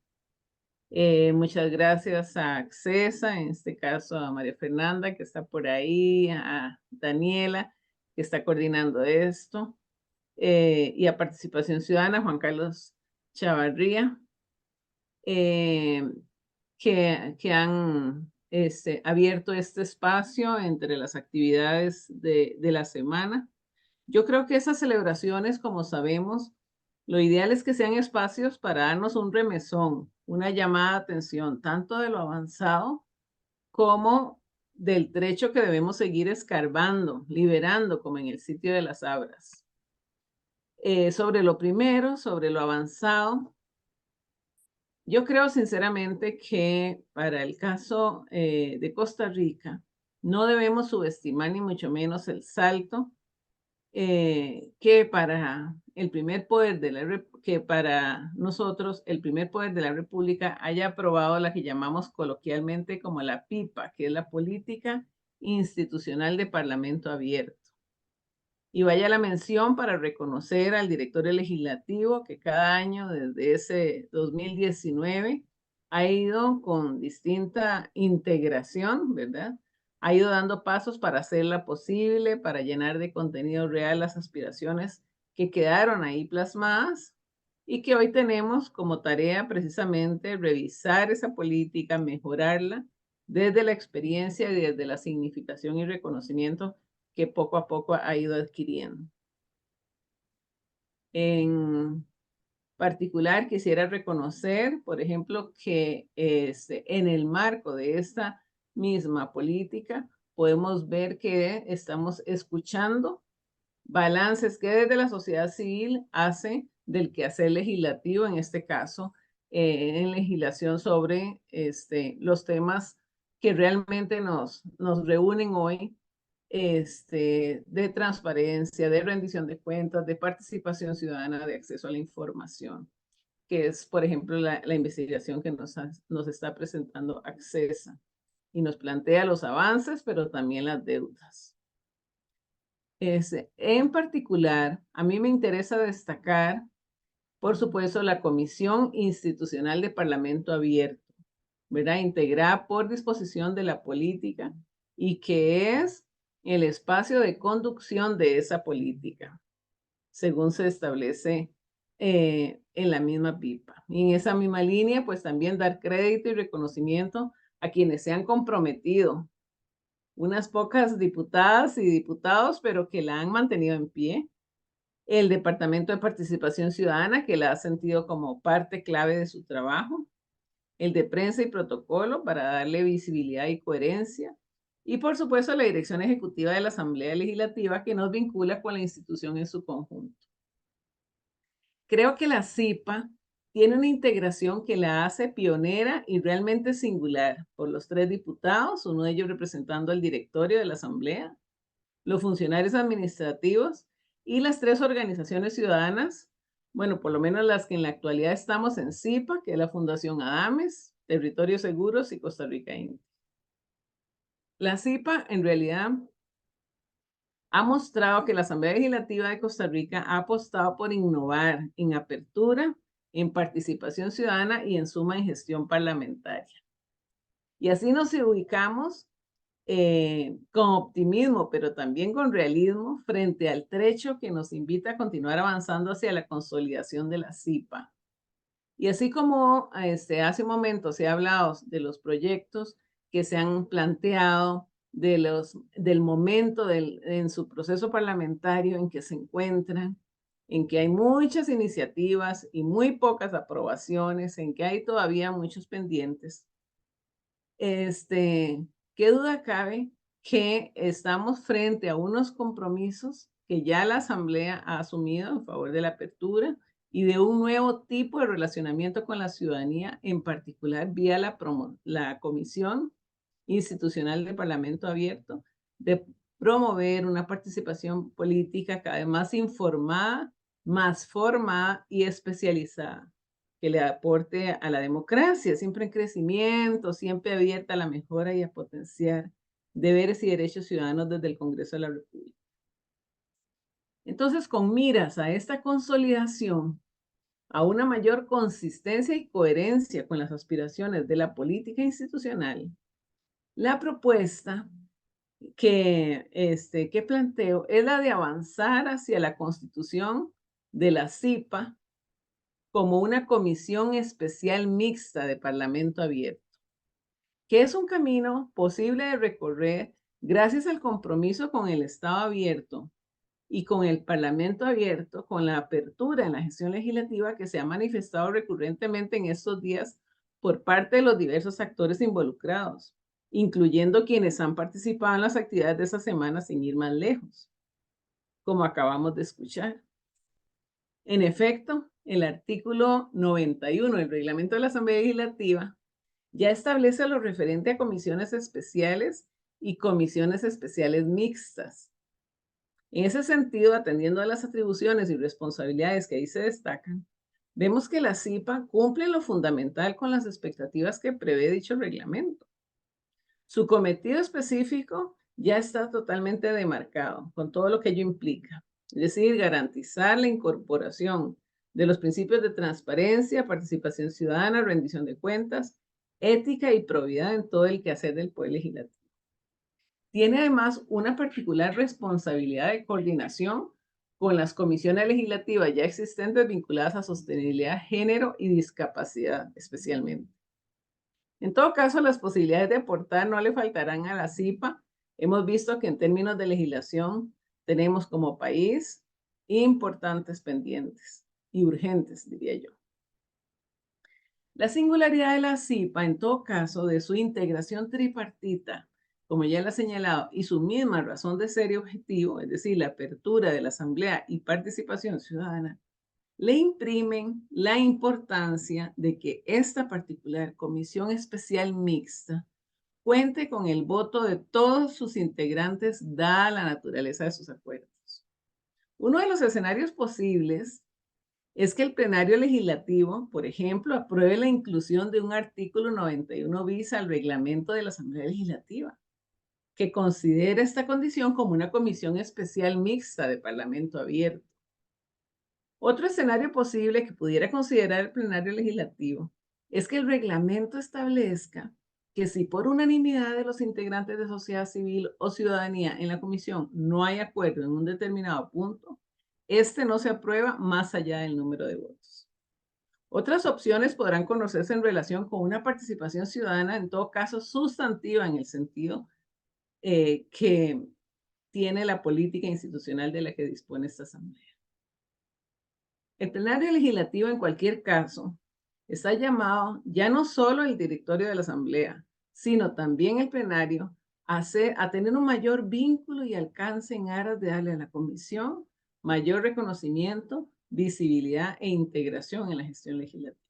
Muchas gracias a Accesa, en este caso a María Fernanda, que está por ahí, a Daniela, que está coordinando esto, y a Participación Ciudadana, Juan Carlos Chavarría, que han abierto este espacio entre las actividades de la semana. Yo creo que esas celebraciones, como sabemos, lo ideal es que sean espacios para darnos un remesón, una llamada de atención, tanto de lo avanzado como del trecho que debemos seguir escarbando, liberando, como en el sitio de las Abras. Sobre lo primero, sobre lo avanzado, yo creo sinceramente que para el caso de Costa Rica no debemos subestimar ni mucho menos el salto que para el primer poder que para nosotros el primer poder de la República haya aprobado la que llamamos coloquialmente como la PIPA, que es la Política Institucional de Parlamento Abierto. Y vaya la mención para reconocer al director legislativo que cada año desde ese 2019 ha ido con distinta integración, ¿verdad? Ha ido dando pasos para hacerla posible, para llenar de contenido real las aspiraciones que quedaron ahí plasmadas y que hoy tenemos como tarea precisamente revisar esa política, mejorarla desde la experiencia y desde la significación y reconocimiento que poco a poco ha ido adquiriendo. En particular, quisiera reconocer, por ejemplo, que en el marco de esta misma política podemos ver que estamos escuchando balances que desde la sociedad civil hace del quehacer legislativo, en este caso, en legislación sobre los temas que realmente nos reúnen hoy, de transparencia, de rendición de cuentas, de participación ciudadana, de acceso a la información, que es, por ejemplo, la investigación que nos está presentando Accesa y nos plantea los avances, pero también las deudas. En particular, a mí me interesa destacar, por supuesto, la Comisión Institucional de Parlamento Abierto, ¿verdad? Integrada por disposición de la política y que es el espacio de conducción de esa política. según se establece en la misma PIPA. Y en esa misma línea, pues también dar crédito y reconocimiento a quienes se han comprometido, unas pocas diputadas y diputados, pero que la han mantenido en pie. El Departamento de Participación Ciudadana, que la ha sentido como parte clave de su trabajo. El de Prensa y Protocolo, para darle visibilidad y coherencia. Y por supuesto, la Dirección Ejecutiva de la Asamblea Legislativa, que nos vincula con la institución en su conjunto. Creo que la CIPA tiene una integración que la hace pionera y realmente singular por los 3 diputados, uno de ellos representando al directorio de la Asamblea, los funcionarios administrativos y las 3 organizaciones ciudadanas, bueno, por lo menos las que en la actualidad estamos en CIPA, que es la Fundación Adames, Territorios Seguros y Costa Rica Inti. La CIPA en realidad ha mostrado que la Asamblea Legislativa de Costa Rica ha apostado por innovar en apertura, en participación ciudadana y en suma en gestión parlamentaria. Y así nos ubicamos con optimismo, pero también con realismo, frente al trecho que nos invita a continuar avanzando hacia la consolidación de la CIPA. Y así como hace un momento se ha hablado de los proyectos que se han planteado, del momento en su proceso parlamentario en que se encuentran, en que hay muchas iniciativas y muy pocas aprobaciones, en que hay todavía muchos pendientes. ¿Qué duda cabe que estamos frente a unos compromisos que ya la Asamblea ha asumido en favor de la apertura y de un nuevo tipo de relacionamiento con la ciudadanía, en particular vía la Comisión Institucional del Parlamento Abierto, de promover una participación política cada vez más informada, más formada y especializada, que le aporte a la democracia, siempre en crecimiento, siempre abierta a la mejora y a potenciar deberes y derechos ciudadanos desde el Congreso de la República. Entonces, con miras a esta consolidación, a una mayor consistencia y coherencia con las aspiraciones de la política institucional, la propuesta que planteo es la de avanzar hacia la constitución de la CIPA como una comisión especial mixta de Parlamento Abierto, que es un camino posible de recorrer gracias al compromiso con el Estado abierto y con el Parlamento abierto, con la apertura en la gestión legislativa que se ha manifestado recurrentemente en estos días por parte de los diversos actores involucrados, incluyendo quienes han participado en las actividades de esta semana sin ir más lejos, como acabamos de escuchar. En efecto, el artículo 91 del reglamento de la Asamblea Legislativa ya establece lo referente a comisiones especiales y comisiones especiales mixtas. En ese sentido, atendiendo a las atribuciones y responsabilidades que ahí se destacan, vemos que la CIPA cumple lo fundamental con las expectativas que prevé dicho reglamento. Su cometido específico ya está totalmente demarcado, con todo lo que ello implica, es decir, garantizar la incorporación de los principios de transparencia, participación ciudadana, rendición de cuentas, ética y probidad en todo el quehacer del Poder Legislativo. Tiene además una particular responsabilidad de coordinación con las comisiones legislativas ya existentes vinculadas a sostenibilidad, género y discapacidad especialmente. En todo caso, las posibilidades de aportar no le faltarán a la CIPA. Hemos visto que en términos de legislación tenemos como país importantes pendientes y urgentes, diría yo. La singularidad de la CIPA, en todo caso, de su integración tripartita, como ya lo he señalado, y su misma razón de ser y objetivo, es decir, la apertura de la Asamblea y participación ciudadana, le imprimen la importancia de que esta particular comisión especial mixta cuente con el voto de todos sus integrantes, dada la naturaleza de sus acuerdos. Uno de los escenarios posibles es que el plenario legislativo, por ejemplo, apruebe la inclusión de un artículo 91 bis al reglamento de la Asamblea Legislativa, que considera esta condición como una comisión especial mixta de Parlamento abierto. Otro escenario posible que pudiera considerar el plenario legislativo es que el reglamento establezca que si por unanimidad de los integrantes de sociedad civil o ciudadanía en la comisión no hay acuerdo en un determinado punto, este no se aprueba más allá del número de votos. Otras opciones podrán conocerse en relación con una participación ciudadana, en todo caso sustantiva en el sentido que tiene la política institucional de la que dispone esta Asamblea. El plenario legislativo, en cualquier caso, está llamado ya no solo el directorio de la Asamblea, sino también el plenario a tener un mayor vínculo y alcance en aras de darle a la Comisión mayor reconocimiento, visibilidad e integración en la gestión legislativa.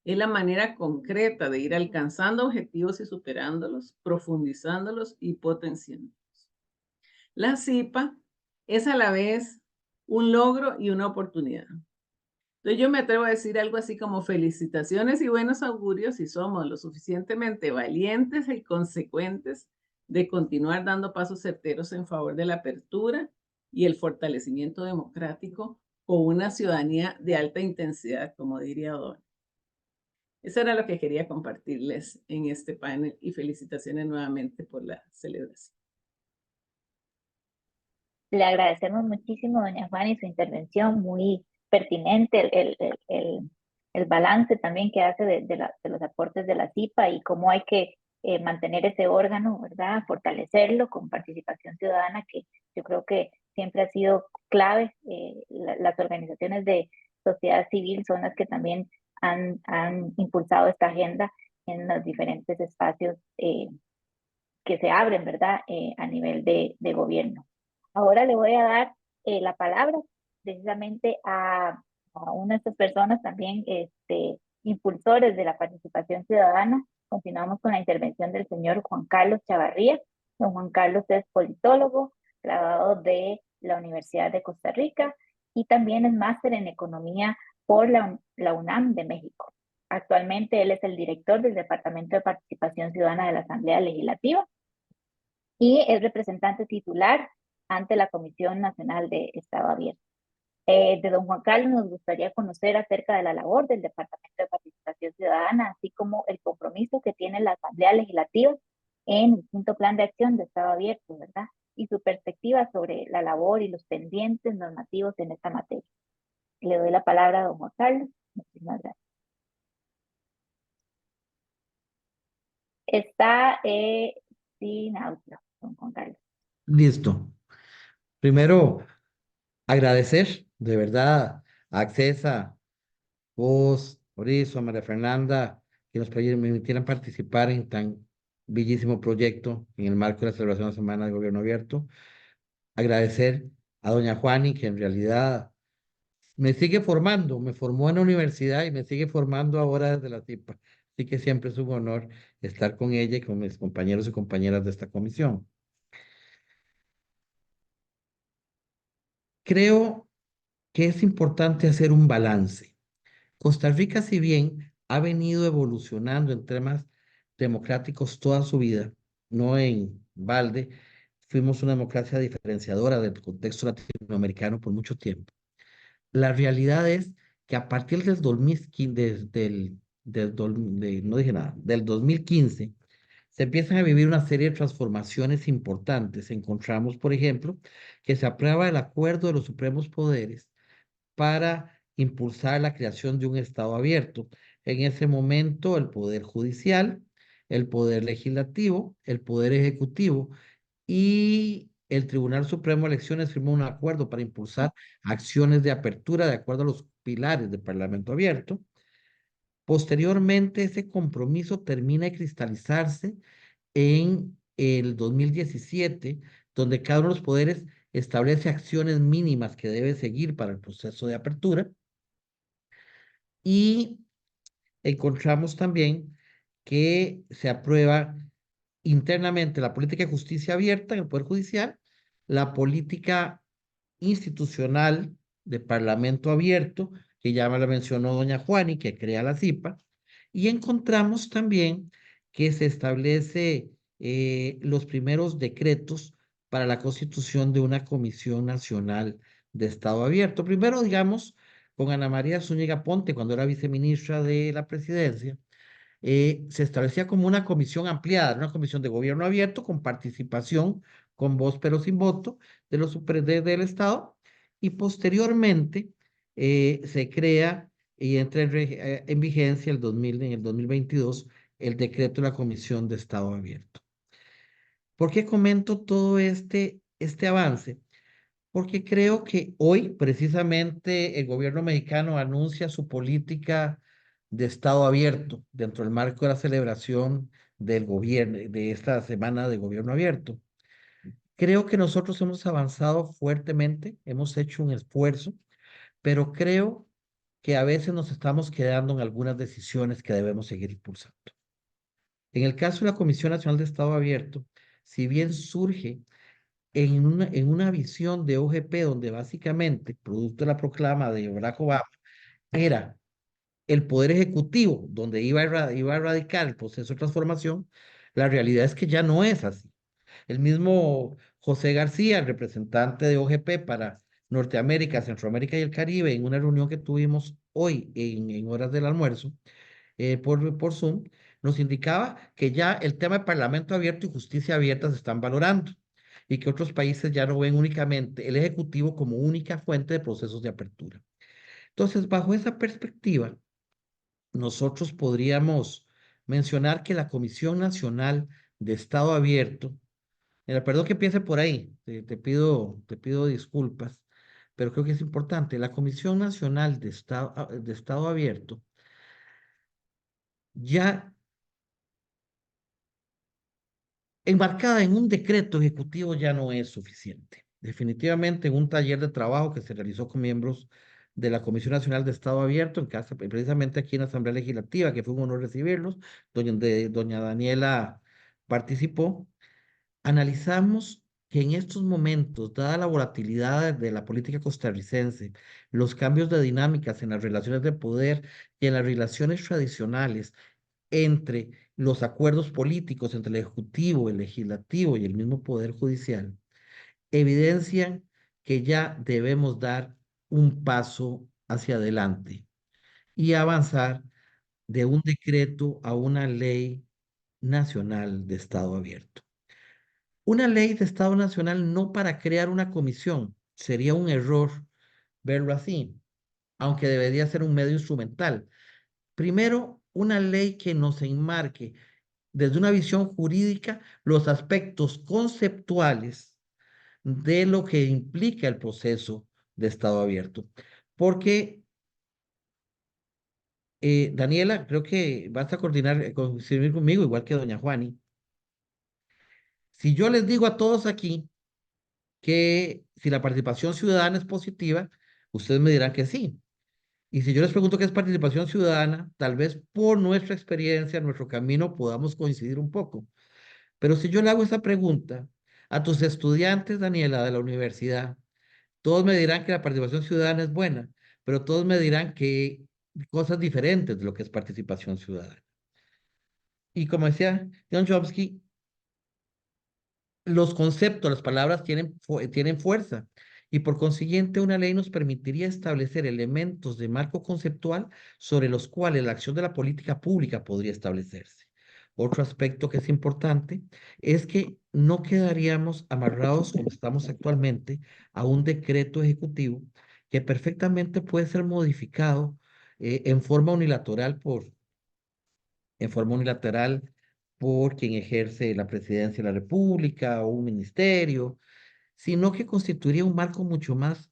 Es la manera concreta de ir alcanzando objetivos y superándolos, profundizándolos y potenciándolos. La CIPA es a la vez un logro y una oportunidad. Entonces yo me atrevo a decir algo así como felicitaciones y buenos augurios si somos lo suficientemente valientes y consecuentes de continuar dando pasos certeros en favor de la apertura y el fortalecimiento democrático con una ciudadanía de alta intensidad, como diría Don. Eso era lo que quería compartirles en este panel y felicitaciones nuevamente por la celebración. Le agradecemos muchísimo, doña Juana, y su intervención muy pertinente, el balance también que hace de los aportes de la CIPA y cómo hay que mantener ese órgano, ¿verdad? Fortalecerlo con participación ciudadana, que yo creo que siempre ha sido clave. Las organizaciones de sociedad civil son las que también han impulsado esta agenda en los diferentes espacios que se abren, ¿verdad? A nivel de gobierno. Ahora le voy a dar la palabra precisamente a una de estas personas también impulsores de la participación ciudadana. Continuamos con la intervención del señor Juan Carlos Chavarría. Don Juan Carlos es politólogo, graduado de la Universidad de Costa Rica y también es máster en economía por la UNAM de México. Actualmente él es el director del Departamento de Participación Ciudadana de la Asamblea Legislativa y es representante titular ante la Comisión Nacional de Estado Abierto. De don Juan Carlos nos gustaría conocer acerca de la labor del Departamento de Participación Ciudadana, así como el compromiso que tiene la Asamblea Legislativa en el quinto plan de acción de Estado Abierto, ¿verdad? Y su perspectiva sobre la labor y los pendientes normativos en esta materia. Le doy la palabra a don Juan Carlos. Muchísimas gracias. Está sin audio, don Juan Carlos. Listo. Primero, agradecer de verdad a Accesa, vos, Mauricio, a María Fernanda, que nos permitieran participar en tan bellísimo proyecto en el marco de la celebración de la Semana de Gobierno Abierto. Agradecer a doña Juani, que en realidad me sigue formando, me formó en la universidad y me sigue formando ahora desde la CIPA. Así que siempre es un honor estar con ella y con mis compañeros y compañeras de esta comisión. Creo que es importante hacer un balance. Costa Rica, si bien ha venido evolucionando en temas democráticos toda su vida, no en balde, fuimos una democracia diferenciadora del contexto latinoamericano por mucho tiempo. La realidad es que a partir del 2015, no dije nada, del 2015, se empiezan a vivir una serie de transformaciones importantes. Encontramos, por ejemplo, que se aprueba el acuerdo de los supremos poderes para impulsar la creación de un Estado abierto. En ese momento, el Poder Judicial, el Poder Legislativo, el Poder Ejecutivo y el Tribunal Supremo de Elecciones firmó un acuerdo para impulsar acciones de apertura de acuerdo a los pilares del Parlamento abierto. Posteriormente, ese compromiso termina de cristalizarse en el 2017, donde cada uno de los poderes establece acciones mínimas que debe seguir para el proceso de apertura. Y encontramos también que se aprueba internamente la política de justicia abierta en el Poder Judicial, la política institucional de Parlamento abierto, que ya me la mencionó doña Juani, que crea la CIPA, y encontramos también que se establece los primeros decretos para la constitución de una Comisión Nacional de Estado Abierto. Primero, digamos, con Ana María Zúñiga Ponte, cuando era viceministra de la Presidencia, se establecía como una comisión ampliada, una comisión de gobierno abierto con participación, con voz pero sin voto, de los del Estado, y posteriormente se crea y entra en vigencia en el 2022 el decreto de la Comisión de Estado Abierto. ¿Por qué comento todo este avance? Porque creo que hoy precisamente el gobierno mexicano anuncia su política de Estado abierto dentro del marco de la celebración del gobierno, de esta semana de gobierno abierto. Creo que nosotros hemos avanzado fuertemente, hemos hecho un esfuerzo, pero creo que a veces nos estamos quedando en algunas decisiones que debemos seguir impulsando. En el caso de la Comisión Nacional de Estado Abierto, si bien surge en una visión de OGP donde básicamente, producto de la proclama de Barack Obama, era el Poder Ejecutivo donde iba a radicar el proceso de transformación, la realidad es que ya no es así. El mismo José García, el representante de OGP para Norteamérica, Centroamérica y el Caribe, en una reunión que tuvimos hoy en horas del almuerzo, por Zoom, nos indicaba que ya el tema de Parlamento abierto y justicia abierta se están valorando y que otros países ya no ven únicamente el Ejecutivo como única fuente de procesos de apertura. Entonces, bajo esa perspectiva, nosotros podríamos mencionar que la Comisión Nacional de Estado Abierto, perdón que empiece por ahí, te pido disculpas, pero creo que es importante, la Comisión Nacional de Estado Abierto ya enmarcada en un decreto ejecutivo ya no es suficiente. Definitivamente, en un taller de trabajo que se realizó con miembros de la Comisión Nacional de Estado Abierto, en casa, precisamente aquí en la Asamblea Legislativa, que fue un honor recibirlos, doña Daniela participó, analizamos que en estos momentos, dada la volatilidad de la política costarricense, los cambios de dinámicas en las relaciones de poder y en las relaciones tradicionales, entre los acuerdos políticos entre el Ejecutivo, el Legislativo y el mismo Poder Judicial, evidencian que ya debemos dar un paso hacia adelante y avanzar de un decreto a una ley nacional de Estado abierto. Una ley de Estado nacional no para crear una comisión, sería un error verlo así, aunque debería ser un medio instrumental. Primero, una ley que nos enmarque desde una visión jurídica los aspectos conceptuales de lo que implica el proceso de Estado abierto. Porque, Daniela, creo que vas a coincidir conmigo, igual que doña Juani. Si yo les digo a todos aquí que si la participación ciudadana es positiva, ustedes me dirán que sí. Y si yo les pregunto qué es participación ciudadana, tal vez por nuestra experiencia, nuestro camino, podamos coincidir un poco. Pero si yo le hago esa pregunta a tus estudiantes, Daniela, de la universidad, todos me dirán que la participación ciudadana es buena, pero todos me dirán que cosas diferentes de lo que es participación ciudadana. Y como decía John Chomsky, los conceptos, las palabras tienen fuerza y por consiguiente una ley nos permitiría establecer elementos de marco conceptual sobre los cuales la acción de la política pública podría establecerse. Otro aspecto que es importante es que no quedaríamos amarrados como estamos actualmente a un decreto ejecutivo que perfectamente puede ser modificado en forma unilateral por quien ejerce la presidencia de la República o un ministerio, sino que constituiría un marco mucho más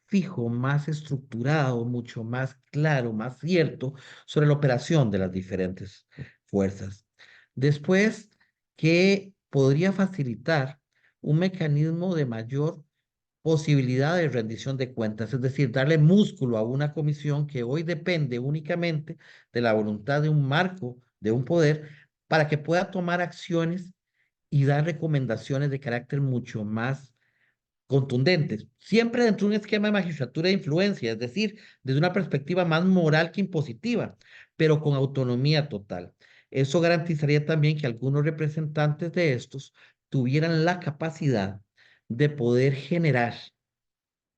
fijo, más estructurado, mucho más claro, más cierto sobre la operación de las diferentes fuerzas. Después, que podría facilitar un mecanismo de mayor posibilidad de rendición de cuentas, es decir, darle músculo a una comisión que hoy depende únicamente de la voluntad de un marco, de un poder, para que pueda tomar acciones y dar recomendaciones de carácter mucho más contundentes, siempre dentro de un esquema de magistratura de influencia, es decir, desde una perspectiva más moral que impositiva, pero con autonomía total. Eso garantizaría también que algunos representantes de estos tuvieran la capacidad de poder generar,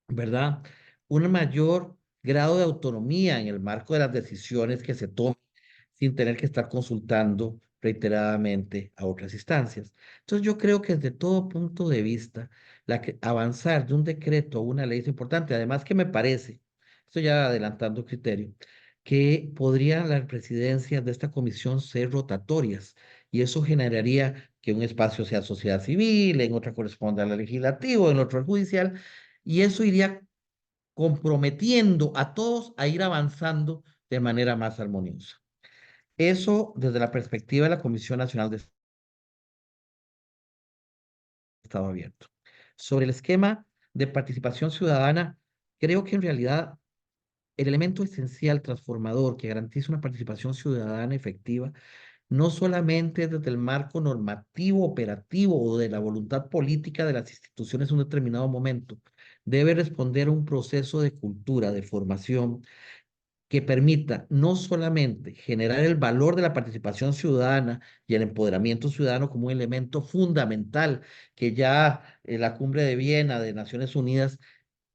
¿verdad? Un mayor grado de autonomía en el marco de las decisiones que se tomen sin tener que estar consultando reiteradamente a otras instancias. Entonces yo creo que desde todo punto de vista, avanzar de un decreto a una ley es importante. Además que me parece, estoy ya adelantando criterio, que podrían las presidencias de esta comisión ser rotatorias y eso generaría que un espacio sea sociedad civil, en otra corresponda al legislativo, en otro al judicial, y eso iría comprometiendo a todos a ir avanzando de manera más armoniosa. Eso desde la perspectiva de la Comisión Nacional de Estado Abierto. Sobre el esquema de participación ciudadana, creo que en realidad el elemento esencial transformador que garantiza una participación ciudadana efectiva no solamente desde el marco normativo, operativo o de la voluntad política de las instituciones en un determinado momento, debe responder a un proceso de cultura, de formación, que permita no solamente generar el valor de la participación ciudadana y el empoderamiento ciudadano como un elemento fundamental que ya la Cumbre de Viena de Naciones Unidas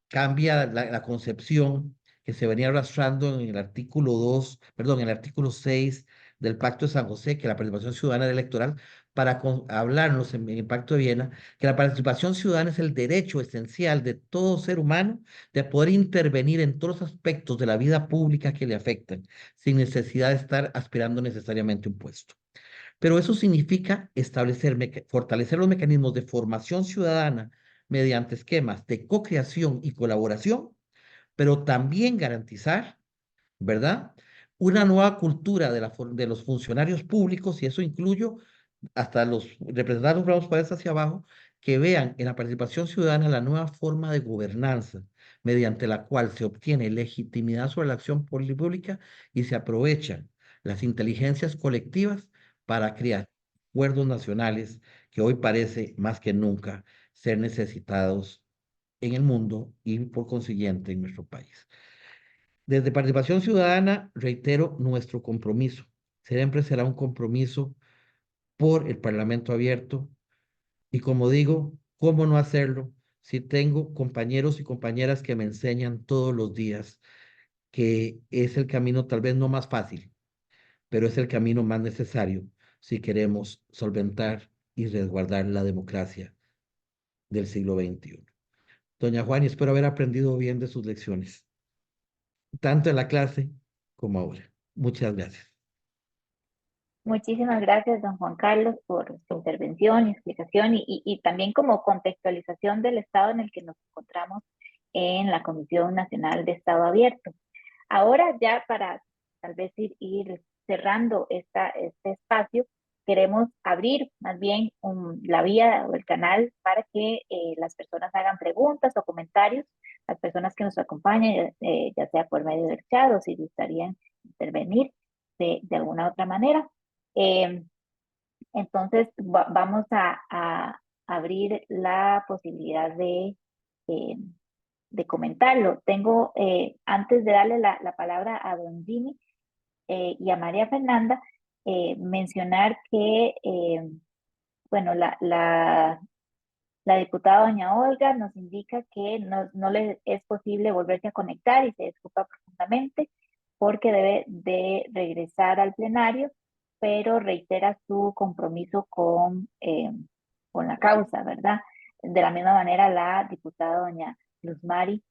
cambia la concepción que se venía arrastrando en el artículo 2, perdón, en el artículo 6 del Pacto de San José, que la participación ciudadana era electoral, para hablarnos en el Pacto de Viena, que la participación ciudadana es el derecho esencial de todo ser humano de poder intervenir en todos los aspectos de la vida pública que le afectan, sin necesidad de estar aspirando necesariamente un puesto. Pero eso significa fortalecer los mecanismos de formación ciudadana mediante esquemas de co-creación y colaboración, pero también garantizar, ¿verdad? Una nueva cultura de los funcionarios públicos, y eso incluye hasta los representantes de los poderes hacia abajo, que vean en la participación ciudadana la nueva forma de gobernanza, mediante la cual se obtiene legitimidad sobre la acción pública y se aprovechan las inteligencias colectivas para crear acuerdos nacionales que hoy parece más que nunca ser necesitados en el mundo y por consiguiente en nuestro país. Desde Participación Ciudadana, reitero nuestro compromiso. Siempre será un compromiso por el Parlamento abierto. Y como digo, ¿cómo no hacerlo si tengo compañeros y compañeras que me enseñan todos los días que es el camino tal vez no más fácil, pero es el camino más necesario si queremos solventar y resguardar la democracia del siglo XXI? Doña Juan, espero haber aprendido bien de sus lecciones, tanto en la clase como ahora. Muchas gracias. Muchísimas gracias, don Juan Carlos, por su intervención y explicación y también como contextualización del estado en el que nos encontramos en la Comisión Nacional de Estado Abierto. Ahora ya para tal vez ir cerrando este espacio, queremos abrir más bien la vía o el canal para que las personas hagan preguntas o comentarios, las personas que nos acompañan, ya sea por medio del chat o si gustarían intervenir de alguna otra manera. Entonces vamos a abrir la posibilidad eh, de comentarlo. Tengo, antes de darle la palabra a don Jimmy y a María Fernanda, mencionar que, bueno, la diputada doña Olga nos indica que no le es posible volverse a conectar y se disculpa profundamente porque debe de regresar al plenario, pero reitera su compromiso con la causa, ¿verdad? De la misma manera, la diputada doña Luz Mari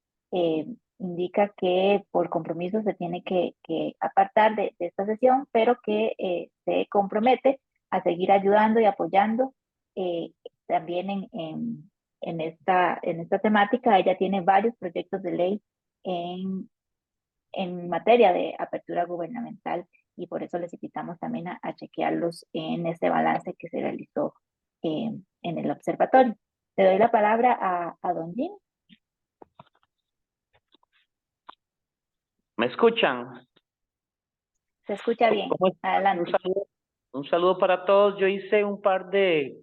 indica que por compromiso se tiene que apartar de esta sesión, pero que se compromete a seguir ayudando y apoyando también en esta temática. Ella tiene varios proyectos de ley en materia de apertura gubernamental y por eso les invitamos también a chequearlos en este balance que se realizó en el observatorio. Le doy la palabra a don Jim. ¿Me escuchan? Se escucha bien. Adelante. Un saludo para todos. Yo hice un par de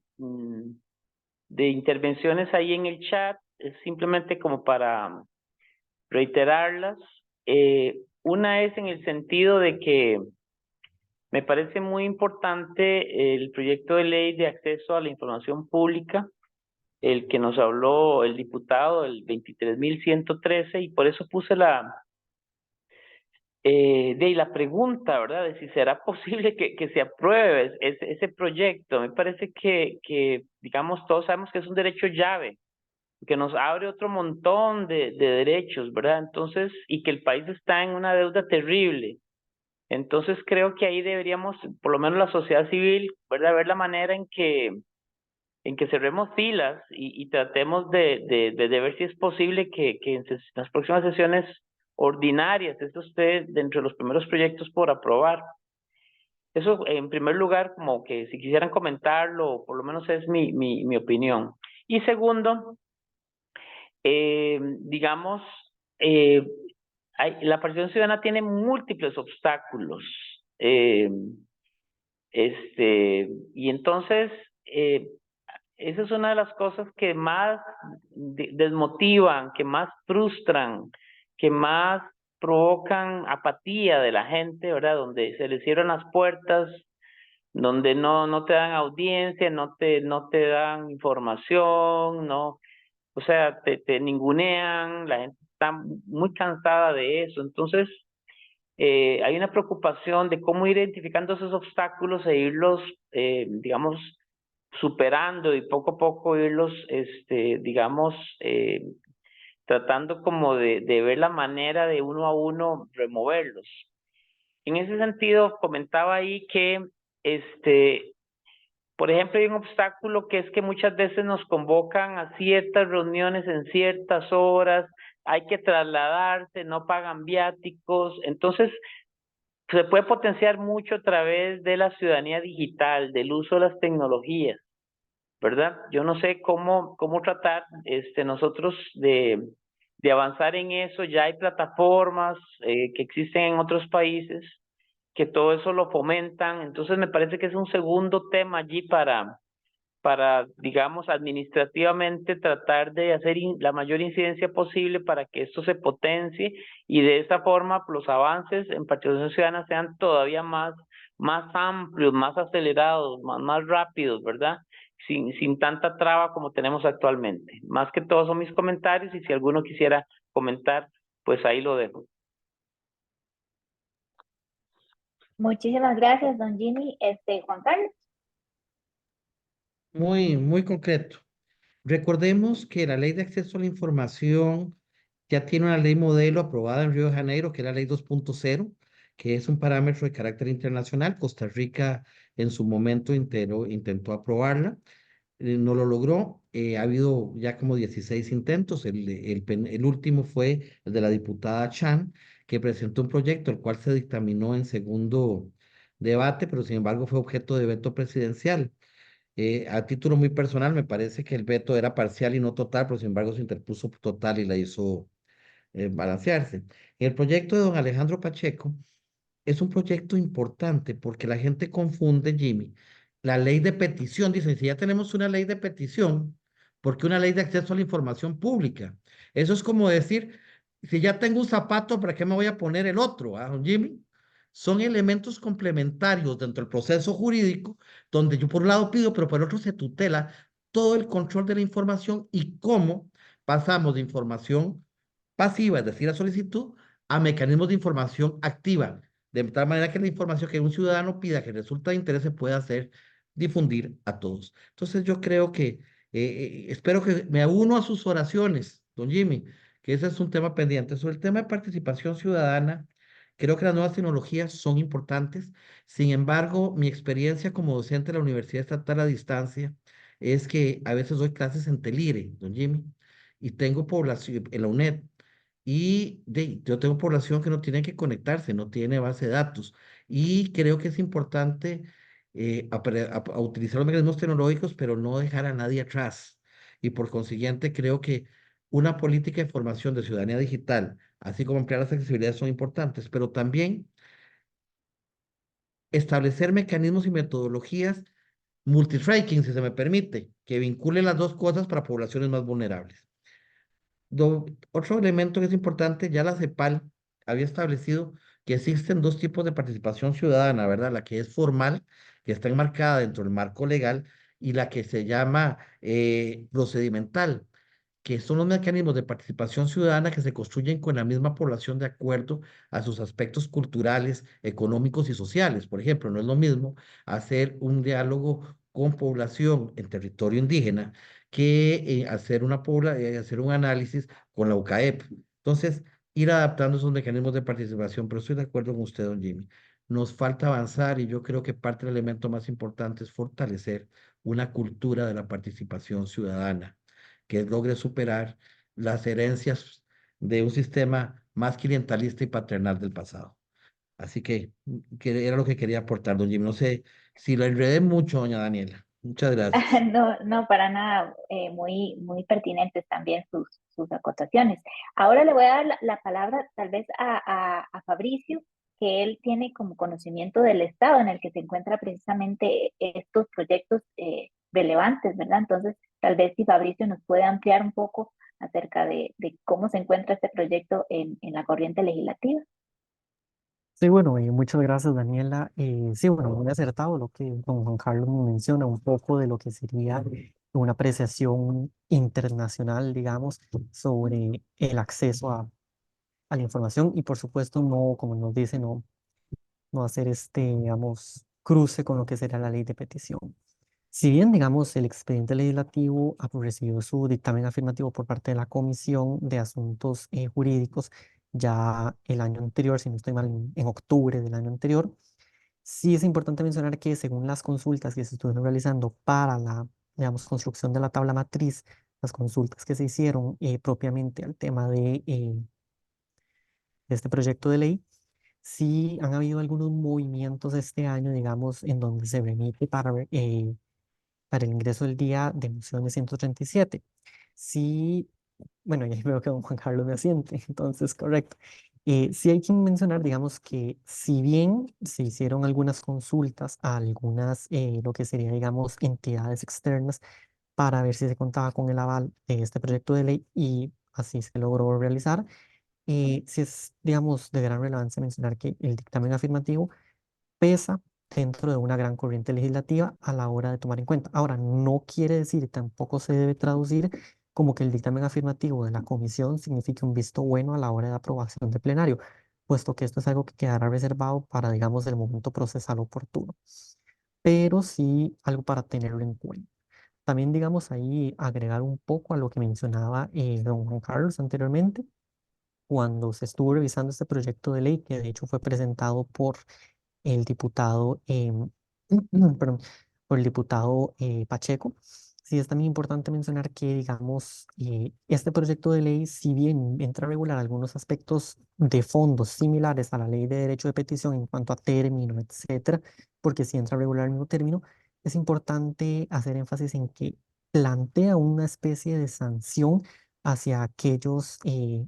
intervenciones ahí en el chat, simplemente como para reiterarlas. Una es en el sentido de que me parece muy importante el proyecto de ley de acceso a la información pública, el que nos habló el diputado, el 23.113, y por eso puse de ahí la pregunta, ¿verdad? De si será posible que se apruebe ese proyecto. Me parece que, digamos, todos sabemos que es un derecho llave, que nos abre otro montón de derechos, ¿verdad? Entonces, y que el país está en una deuda terrible. Entonces creo que ahí deberíamos, por lo menos la sociedad civil, ¿verdad? Ver la manera en que cerremos filas y tratemos de ver si es posible que en las próximas sesiones ordinarias, esto esté dentro de los primeros proyectos por aprobar. Eso en primer lugar, como que si quisieran comentarlo, por lo menos es mi opinión. Y segundo, digamos, eh, la participación ciudadana tiene múltiples obstáculos. Y entonces, esa es una de las cosas que más desmotivan, que más frustran, que más provocan apatía de la gente, ¿verdad? Donde se les cierran las puertas, donde no te dan audiencia, no te dan información, no, o sea, te ningunean, la gente está muy cansada de eso. Entonces, hay una preocupación de cómo ir identificando esos obstáculos e irlos, digamos, superando y poco a poco irlos, digamos, tratando como de ver la manera de uno a uno removerlos. En ese sentido, comentaba ahí que, por ejemplo, hay un obstáculo que es que muchas veces nos convocan a ciertas reuniones en ciertas horas, hay que trasladarse, no pagan viáticos, entonces se puede potenciar mucho a través de la ciudadanía digital, del uso de las tecnologías, ¿verdad? Yo no sé cómo tratar nosotros de avanzar en eso. Ya hay plataformas que existen en otros países que todo eso lo fomentan. Entonces me parece que es un segundo tema allí para, digamos, administrativamente tratar de hacer la mayor incidencia posible para que esto se potencie y de esta forma los avances en participación ciudadana sean todavía más amplios, más acelerados, más rápidos, ¿verdad? Sin tanta traba como tenemos actualmente. Más que todo son mis comentarios y si alguno quisiera comentar, pues ahí lo dejo. Muchísimas gracias, don Jimmy. Juan Carlos. Muy concreto. Recordemos que la Ley de Acceso a la Información ya tiene una ley modelo aprobada en Río de Janeiro, que es la Ley 2.0, que es un parámetro de carácter internacional. Costa Rica en su momento intentó aprobarla, no lo logró. Ha habido ya como 16 intentos. El último fue el de la diputada Chan, que presentó un proyecto, el cual se dictaminó en segundo debate, pero sin embargo fue objeto de veto presidencial. A título muy personal, me parece que el veto era parcial y no total, pero sin embargo se interpuso total y la hizo balancearse. El proyecto de don Alejandro Pacheco es un proyecto importante porque la gente confunde, Jimmy, la ley de petición. Dicen, si ya tenemos una ley de petición, ¿por qué una ley de acceso a la información pública? Eso es como decir, si ya tengo un zapato, ¿para qué me voy a poner el otro, don Jimmy? Son elementos complementarios dentro del proceso jurídico, donde yo por un lado pido, pero por el otro se tutela todo el control de la información y cómo pasamos de información pasiva, es decir, a solicitud, a mecanismos de información activa, de tal manera que la información que un ciudadano pida que resulta de interés se pueda hacer difundir a todos. Entonces yo creo que, espero que me uno a sus oraciones, don Jimmy, que ese es un tema pendiente. Sobre el tema de participación ciudadana, creo que las nuevas tecnologías son importantes. Sin embargo, mi experiencia como docente de la Universidad Estatal a Distancia es que a veces doy clases en Telire, don Jimmy, y tengo población en la UNED, y yo tengo población que no tiene que conectarse, no tiene base de datos. Y creo que es importante a utilizar los mecanismos tecnológicos, pero no dejar a nadie atrás. Y por consiguiente, creo que una política de formación de ciudadanía digital, así como ampliar las accesibilidades, son importantes, pero también establecer mecanismos y metodologías multitracking, si se me permite, que vinculen las dos cosas para poblaciones más vulnerables. Otro elemento que es importante, ya la CEPAL había establecido que existen dos tipos de participación ciudadana, ¿verdad? La que es formal, que está enmarcada dentro del marco legal, y la que se llama procedimental, que son los mecanismos de participación ciudadana que se construyen con la misma población de acuerdo a sus aspectos culturales, económicos y sociales. Por ejemplo, no es lo mismo hacer un diálogo con población en territorio indígena que hacer un análisis con la UCAEP. Entonces, ir adaptando esos mecanismos de participación, pero estoy de acuerdo con usted, don Jimmy. Nos falta avanzar y yo creo que parte del elemento más importante es fortalecer una cultura de la participación ciudadana que logre superar las herencias de un sistema más clientalista y paternal del pasado. Así que era lo que quería aportar, don Jimmy. No sé si lo enredé mucho, doña Daniela. Muchas gracias. No, no, para nada, muy, muy pertinentes también sus acotaciones. Ahora le voy a dar la palabra tal vez a Fabricio, que él tiene como conocimiento del estado en el que se encuentra precisamente estos proyectos relevantes, ¿verdad? Entonces, tal vez si Fabricio nos puede ampliar un poco acerca de cómo se encuentra este proyecto en la corriente legislativa. Sí, bueno, muchas gracias, Daniela. Sí, bueno, muy acertado lo que don Juan Carlos me menciona, un poco de lo que sería una apreciación internacional, digamos, sobre el acceso a la información y, por supuesto, no, como nos dice, no hacer digamos, cruce con lo que sería la ley de petición. Si bien, digamos, el expediente legislativo ha recibido su dictamen afirmativo por parte de la Comisión de Asuntos Jurídicos ya el año anterior, si no estoy mal, en octubre del año anterior, sí es importante mencionar que según las consultas que se estuvieron realizando para la, digamos, construcción de la tabla matriz, las consultas que se hicieron propiamente al tema de este proyecto de ley, sí han habido algunos movimientos este año, digamos, en donde se remite para el ingreso del día de mociones 137. Sí, bueno, ya veo que don Juan Carlos me asiente, entonces correcto. Sí hay que mencionar, digamos, que si bien se hicieron algunas consultas a algunas, lo que sería, digamos, entidades externas para ver si se contaba con el aval de este proyecto de ley y así se logró realizar, sí es, digamos, de gran relevancia mencionar que el dictamen afirmativo pesa dentro de una gran corriente legislativa a la hora de tomar en cuenta. Ahora, no quiere decir y tampoco se debe traducir como que el dictamen afirmativo de la comisión signifique un visto bueno a la hora de aprobación de plenario, puesto que esto es algo que quedará reservado para, digamos, el momento procesal oportuno, pero sí algo para tenerlo en cuenta. También, digamos, ahí agregar un poco a lo que mencionaba don Juan Carlos anteriormente, cuando se estuvo revisando este proyecto de ley, que de hecho fue presentado por el diputado, perdón, por el diputado Pacheco. Sí, es también importante mencionar que, digamos, este proyecto de ley, si bien entra a regular algunos aspectos de fondo similares a la ley de derecho de petición en cuanto a término, etcétera, porque si entra a regular el mismo término, es importante hacer énfasis en que plantea una especie de sanción hacia aquellos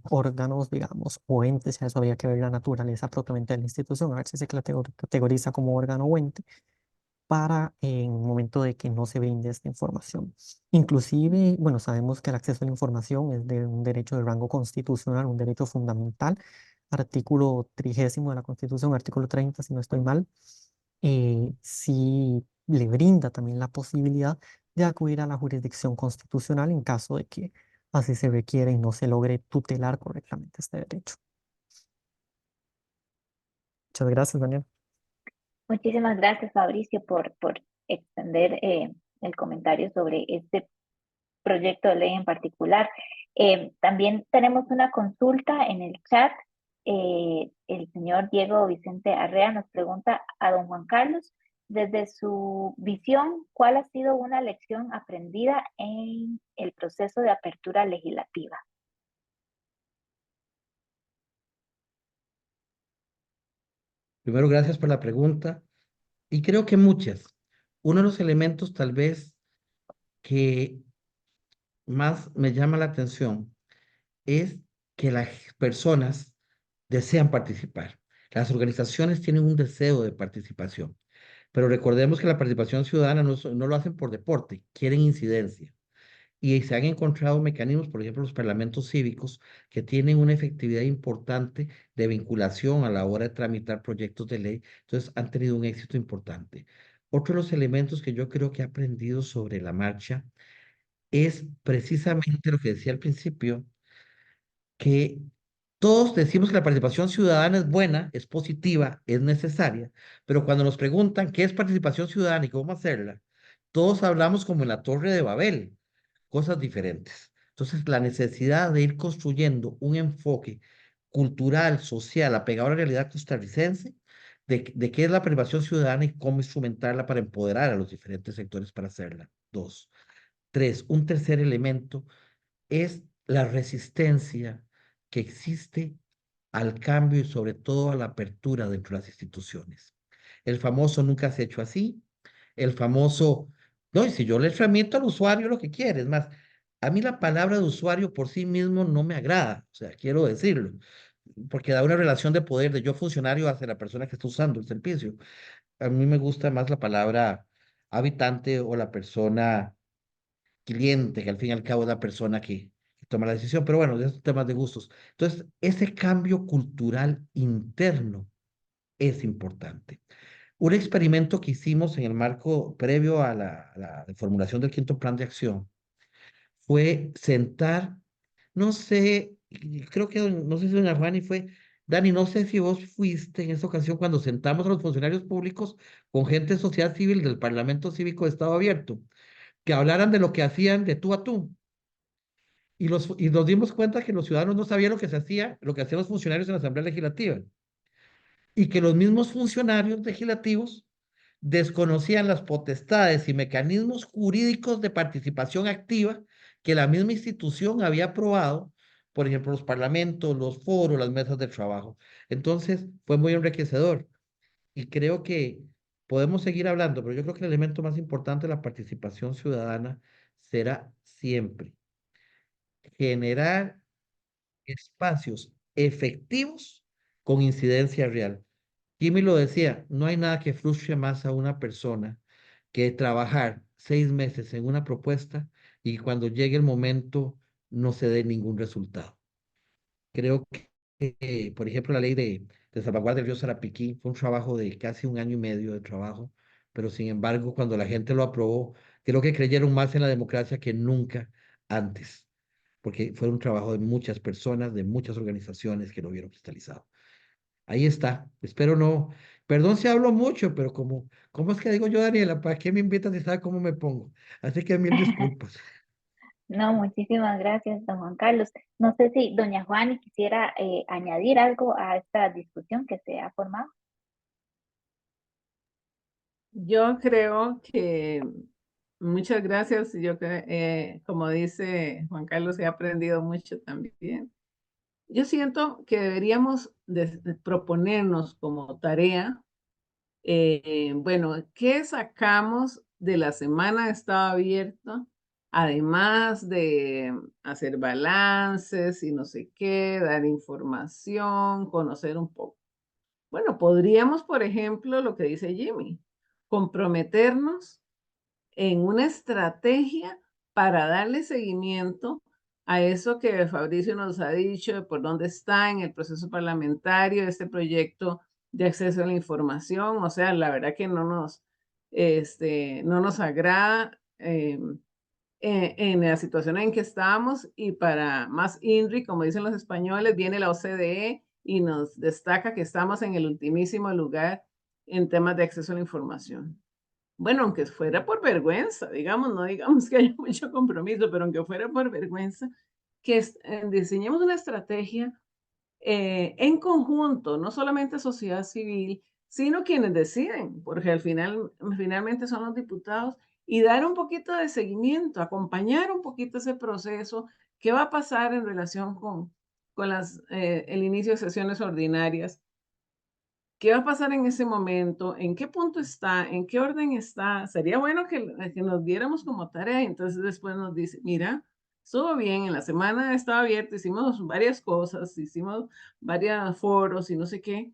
órganos, digamos, o entes, ya eso habría que ver la naturaleza propiamente de la institución, a ver si se categoriza como órgano o ente, para en el momento de que no se brinde esta información. Inclusive, bueno, sabemos que el acceso a la información es de un derecho de rango constitucional, un derecho fundamental, artículo 30 de la Constitución, artículo 30, si no estoy mal, sí le brinda también la posibilidad de acudir a la jurisdicción constitucional en caso de que así se requiere y no se logre tutelar correctamente este derecho. Muchas gracias, Daniel. Muchísimas gracias, Fabricio, por extender el comentario sobre este proyecto de ley en particular. También tenemos una consulta en el chat. El señor Diego Vicente Arrea nos pregunta a don Juan Carlos, desde su visión, ¿cuál ha sido una lección aprendida en el proceso de apertura legislativa? Primero, gracias por la pregunta. Y creo que muchas. Uno de los elementos tal vez que más me llama la atención es que las personas desean participar. Las organizaciones tienen un deseo de participación, pero recordemos que la participación ciudadana no lo hacen por deporte, quieren incidencia. Y se han encontrado mecanismos, por ejemplo, los parlamentos cívicos, que tienen una efectividad importante de vinculación a la hora de tramitar proyectos de ley. Entonces, han tenido un éxito importante. Otro de los elementos que yo creo que he aprendido sobre la marcha es precisamente lo que decía al principio, que todos decimos que la participación ciudadana es buena, es positiva, es necesaria, pero cuando nos preguntan qué es participación ciudadana y cómo hacerla, todos hablamos como en la Torre de Babel, cosas diferentes. Entonces, la necesidad de ir construyendo un enfoque cultural, social, apegado a la realidad costarricense, de qué es la participación ciudadana y cómo instrumentarla para empoderar a los diferentes sectores para hacerla. Dos. Tres, un tercer elemento es la resistencia que existe al cambio y sobre todo a la apertura dentro de las instituciones. El famoso nunca se ha hecho así, el famoso, no, y si yo le transmito al usuario lo que quiere, es más, a mí la palabra de usuario por sí mismo no me agrada, o sea, quiero decirlo, porque da una relación de poder de yo funcionario hacia la persona que está usando el servicio. A mí me gusta más la palabra habitante o la persona cliente, que al fin y al cabo es la persona que toma la decisión, pero bueno, de esos temas de gustos. Entonces, ese cambio cultural interno es importante. Un experimento que hicimos en el marco previo a la formulación del quinto plan de acción fue sentar, no sé, creo que, no sé si doña Juani fue, Dani, no sé si vos fuiste en esa ocasión cuando sentamos a los funcionarios públicos con gente de sociedad civil del Parlamento Cívico de Estado Abierto, que hablaran de lo que hacían de tú a tú. Y nos dimos cuenta que los ciudadanos no sabían lo que se hacía, lo que hacían los funcionarios en la Asamblea Legislativa. Y que los mismos funcionarios legislativos desconocían las potestades y mecanismos jurídicos de participación activa que la misma institución había aprobado, por ejemplo, los parlamentos, los foros, las mesas de trabajo. Entonces, fue muy enriquecedor. Y creo que podemos seguir hablando, pero yo creo que el elemento más importante de la participación ciudadana será siempre generar espacios efectivos con incidencia real. Jimmy lo decía, no hay nada que frustre más a una persona que trabajar 6 meses en una propuesta y cuando llegue el momento no se dé ningún resultado. Creo que, por ejemplo, la ley de salvaguardia del río Sarapiquí fue un trabajo de casi 1 año y medio de trabajo, pero sin embargo, cuando la gente lo aprobó, creo que creyeron más en la democracia que nunca antes, porque fue un trabajo de muchas personas, de muchas organizaciones que lo vieron cristalizado. Ahí está. Espero no. Perdón si hablo mucho, pero ¿cómo es que digo yo, Daniela? ¿Para qué me invitas si sabes cómo me pongo? Así que mil disculpas. No, muchísimas gracias, don Juan Carlos. No sé si doña Juani quisiera añadir algo a esta discusión que se ha formado. Yo creo que muchas gracias. Como dice Juan Carlos, he aprendido mucho también. Yo siento que deberíamos de proponernos como tarea, bueno, ¿qué sacamos de la semana de estado abierto? Además de hacer balances y no sé qué, dar información, conocer un poco. Bueno, podríamos, por ejemplo, lo que dice Jimmy, comprometernos en una estrategia para darle seguimiento a eso que Fabricio nos ha dicho, de por dónde está en el proceso parlamentario este proyecto de acceso a la información. O sea, la verdad que no nos agrada en la situación en que estamos, y para más INRI, como dicen los españoles, viene la OCDE y nos destaca que estamos en el ultimísimo lugar en temas de acceso a la información. Bueno, aunque fuera por vergüenza, digamos, no digamos que haya mucho compromiso, pero aunque fuera por vergüenza, que diseñemos una estrategia en conjunto, no solamente sociedad civil, sino quienes deciden, porque finalmente son los diputados, y dar un poquito de seguimiento, acompañar un poquito ese proceso, qué va a pasar en relación con el inicio de sesiones ordinarias. ¿Qué va a pasar en ese momento? ¿En qué punto está? ¿En qué orden está? Sería bueno que nos diéramos como tarea. Entonces después nos dice, mira, estuvo bien, en la semana estaba abierta, hicimos varias cosas, hicimos varios foros y no sé qué,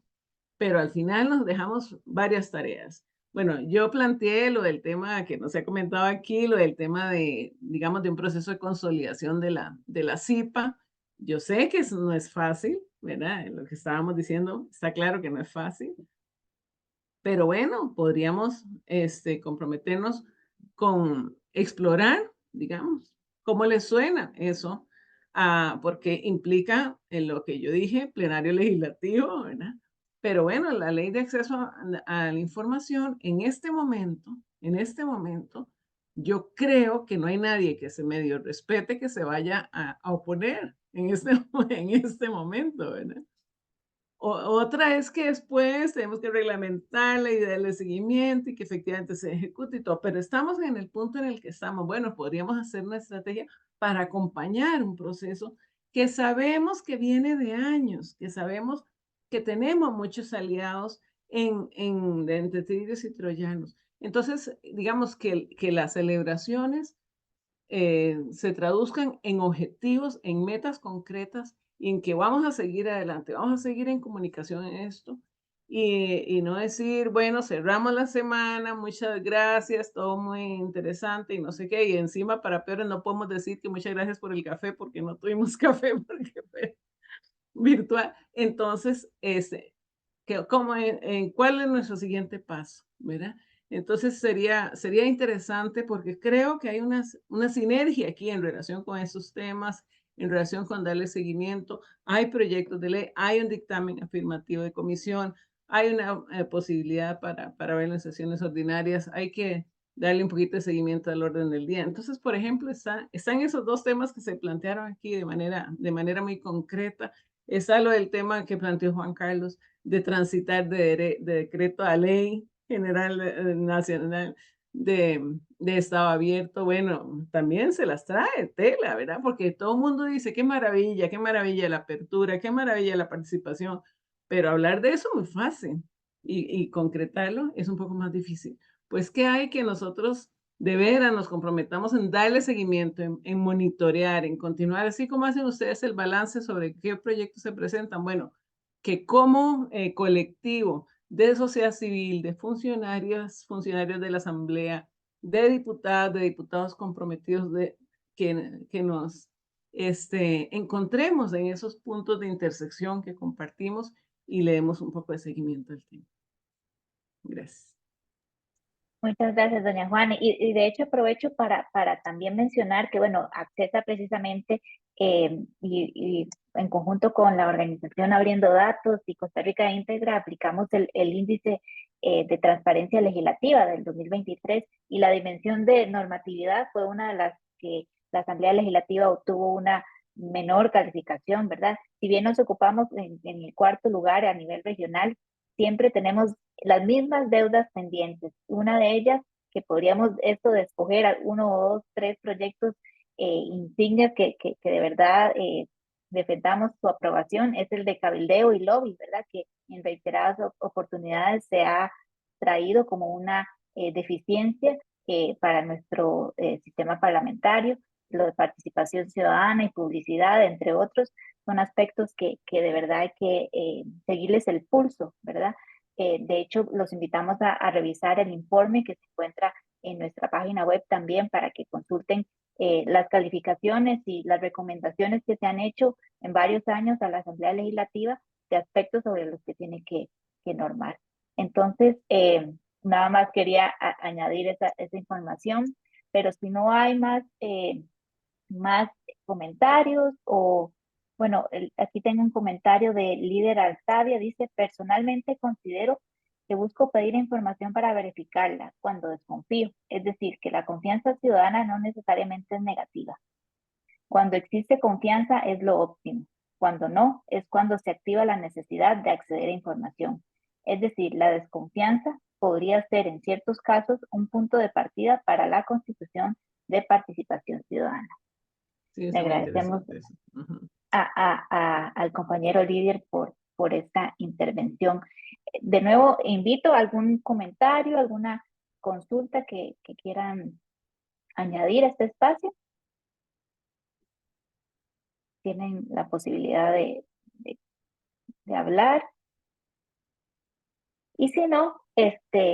pero al final nos dejamos varias tareas. Bueno, yo planteé lo del tema que no se ha comentado aquí, lo del tema de, digamos, de un proceso de consolidación de la CIPA. Yo sé que eso no es fácil, ¿verdad? Lo que estábamos diciendo está claro que no es fácil, pero bueno, podríamos comprometernos con explorar, digamos, ¿Cómo les suena eso? Porque implica en lo que yo dije, plenario legislativo, ¿verdad? Pero bueno, la ley de acceso a la información en este momento, yo creo que no hay nadie que se medio respete que se vaya a oponer en en este momento, ¿verdad? Otra es que después tenemos que reglamentarla y darle seguimiento y que efectivamente se ejecute y todo, pero estamos en el punto en el que estamos. Bueno, podríamos hacer una estrategia para acompañar un proceso que sabemos que viene de años, que sabemos que tenemos muchos aliados de entre tigres y troyanos. Entonces, digamos que las celebraciones se traduzcan en objetivos, en metas concretas y en que vamos a seguir adelante, vamos a seguir en comunicación en esto y no decir, bueno, cerramos la semana, muchas gracias, todo muy interesante y no sé qué, y encima para peores no podemos decir que muchas gracias por el café porque no tuvimos café porque fue virtual. Entonces, ¿cuál es nuestro siguiente paso? ¿Verdad? Entonces sería interesante porque creo que hay una sinergia aquí en relación con esos temas, en relación con darle seguimiento. Hay proyectos de ley, hay un dictamen afirmativo de comisión, hay una posibilidad para ver las sesiones ordinarias, hay que darle un poquito de seguimiento al orden del día. Entonces, por ejemplo, están esos dos temas que se plantearon aquí de manera muy concreta. Está lo del tema que planteó Juan Carlos de transitar de decreto a ley general nacional de estado abierto. Bueno, también se las trae tela, ¿verdad? Porque todo el mundo dice, qué maravilla la apertura, qué maravilla la participación, pero hablar de eso es muy fácil y concretarlo es un poco más difícil. Pues que hay que nosotros de veras nos comprometamos en darle seguimiento, en monitorear, en continuar, así como hacen ustedes el balance sobre qué proyectos se presentan. Bueno, que como colectivo de sociedad civil, de funcionarios de la Asamblea, de diputadas, de diputados comprometidos, que nos encontremos en esos puntos de intersección que compartimos y le demos un poco de seguimiento al tema. Gracias. Muchas gracias, doña Juana. Y de hecho aprovecho para también mencionar que, bueno, Accesa precisamente y en conjunto con la organización Abriendo Datos y Costa Rica Íntegra aplicamos el índice de transparencia legislativa del 2023 y la dimensión de normatividad fue una de las que la Asamblea Legislativa obtuvo una menor calificación, ¿verdad? Si bien nos ocupamos en el cuarto lugar a nivel regional, siempre tenemos las mismas deudas pendientes. Una de ellas, que podríamos esto de escoger uno o dos, tres proyectos insignias que de verdad defendamos su aprobación, es el de cabildeo y lobby, ¿verdad? Que en reiteradas oportunidades se ha traído como una deficiencia para nuestro sistema parlamentario. Lo de participación ciudadana y publicidad, entre otros, son aspectos que de verdad hay que seguirles el pulso, ¿verdad? De hecho, los invitamos a revisar el informe que se encuentra en nuestra página web también para que consulten las calificaciones y las recomendaciones que se han hecho en varios años a la Asamblea Legislativa de aspectos sobre los que tiene que normar. Entonces, nada más quería añadir esa información, pero si no hay más comentarios o, bueno, aquí tengo un comentario de líder Altadia, dice, personalmente considero que busco pedir información para verificarla cuando desconfío, es decir, que la confianza ciudadana no necesariamente es negativa. Cuando existe confianza es lo óptimo, cuando no es cuando se activa la necesidad de acceder a información. Es decir, la desconfianza podría ser en ciertos casos un punto de partida para la constitución de participación ciudadana. Sí, Le agradecemos al compañero líder por esta intervención. De nuevo, invito a algún comentario, alguna consulta que quieran añadir a este espacio. Tienen la posibilidad de hablar. Y si no,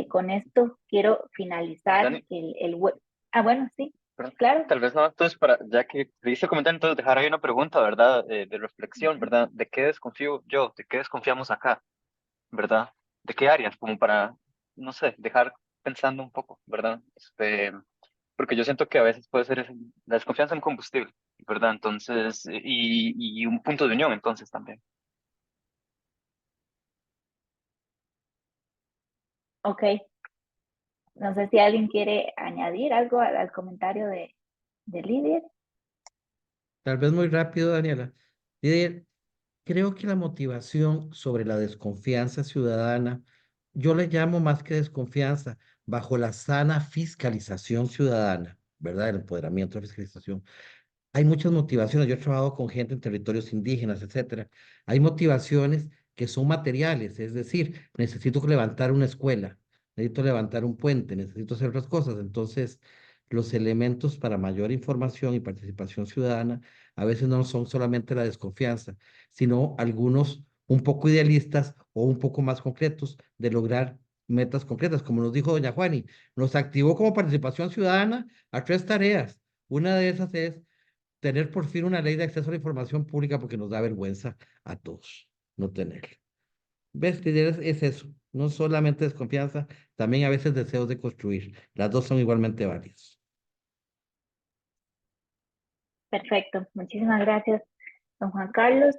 con esto quiero finalizar Dani, el web. Bueno, sí, perdón, claro. tal vez no, entonces, ya que hice comentario, entonces dejar ahí una pregunta, ¿verdad? De reflexión, ¿verdad? ¿De qué desconfío yo? ¿De qué desconfiamos acá? ¿Verdad? ¿De qué áreas? Como para, no sé, dejar pensando un poco, ¿verdad? porque yo siento que a veces puede ser la desconfianza un combustible, ¿verdad? Entonces, y un punto de unión, entonces también. Ok, no sé si alguien quiere añadir algo al comentario de Lidia. Tal vez muy rápido, Daniela. Didier, creo que la motivación sobre la desconfianza ciudadana, yo le llamo más que desconfianza, bajo la sana fiscalización ciudadana, ¿verdad? El empoderamiento de fiscalización. Hay muchas motivaciones. Yo he trabajado con gente en territorios indígenas, etcétera. Hay motivaciones que son materiales, es decir, necesito levantar una escuela, necesito levantar un puente, necesito hacer otras cosas. Entonces, los elementos para mayor información y participación ciudadana a veces no son solamente la desconfianza, sino algunos un poco idealistas o un poco más concretos de lograr metas concretas. Como nos dijo doña Juani, nos activó como participación ciudadana a 3 tareas. Una de esas es tener por fin una ley de acceso a la información pública porque nos da vergüenza a todos no tenerla. ¿Ves? Que es eso, no solamente desconfianza, también a veces deseos de construir. Las dos son igualmente válidas. Perfecto, muchísimas gracias, don Juan Carlos.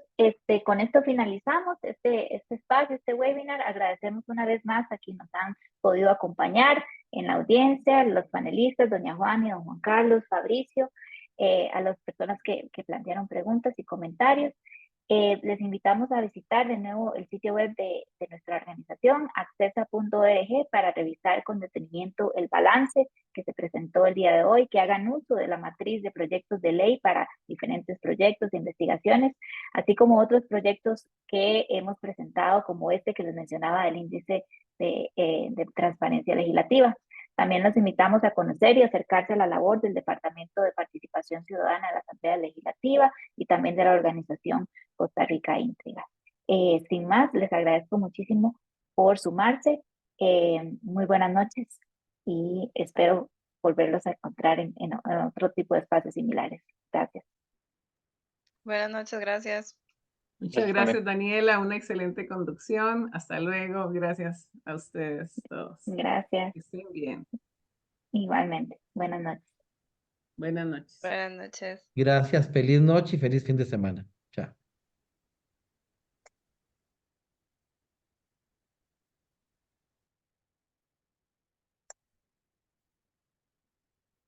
Con esto finalizamos este espacio, este webinar. Agradecemos una vez más a quienes nos han podido acompañar en la audiencia, los panelistas, doña Juan y don Juan Carlos, Fabricio, a las personas que plantearon preguntas y comentarios. Les invitamos a visitar de nuevo el sitio web de nuestra organización, accesa.org, para revisar con detenimiento el balance que se presentó el día de hoy, que hagan uso de la matriz de proyectos de ley para diferentes proyectos de investigaciones, así como otros proyectos que hemos presentado, como este que les mencionaba del índice de transparencia legislativa. También los invitamos a conocer y acercarse a la labor del Departamento de Participación Ciudadana de la Asamblea Legislativa y también de la organización Costa Rica Íntegra. Sin más, les agradezco muchísimo por sumarse. Muy buenas noches y espero volverlos a encontrar en otro tipo de espacios similares. Gracias. Buenas noches, gracias. Muchas gracias, Daniela. Una excelente conducción. Hasta luego. Gracias a ustedes todos. Gracias. Que estén bien. Igualmente. Buenas noches. Buenas noches. Buenas noches. Gracias, feliz noche y feliz fin de semana.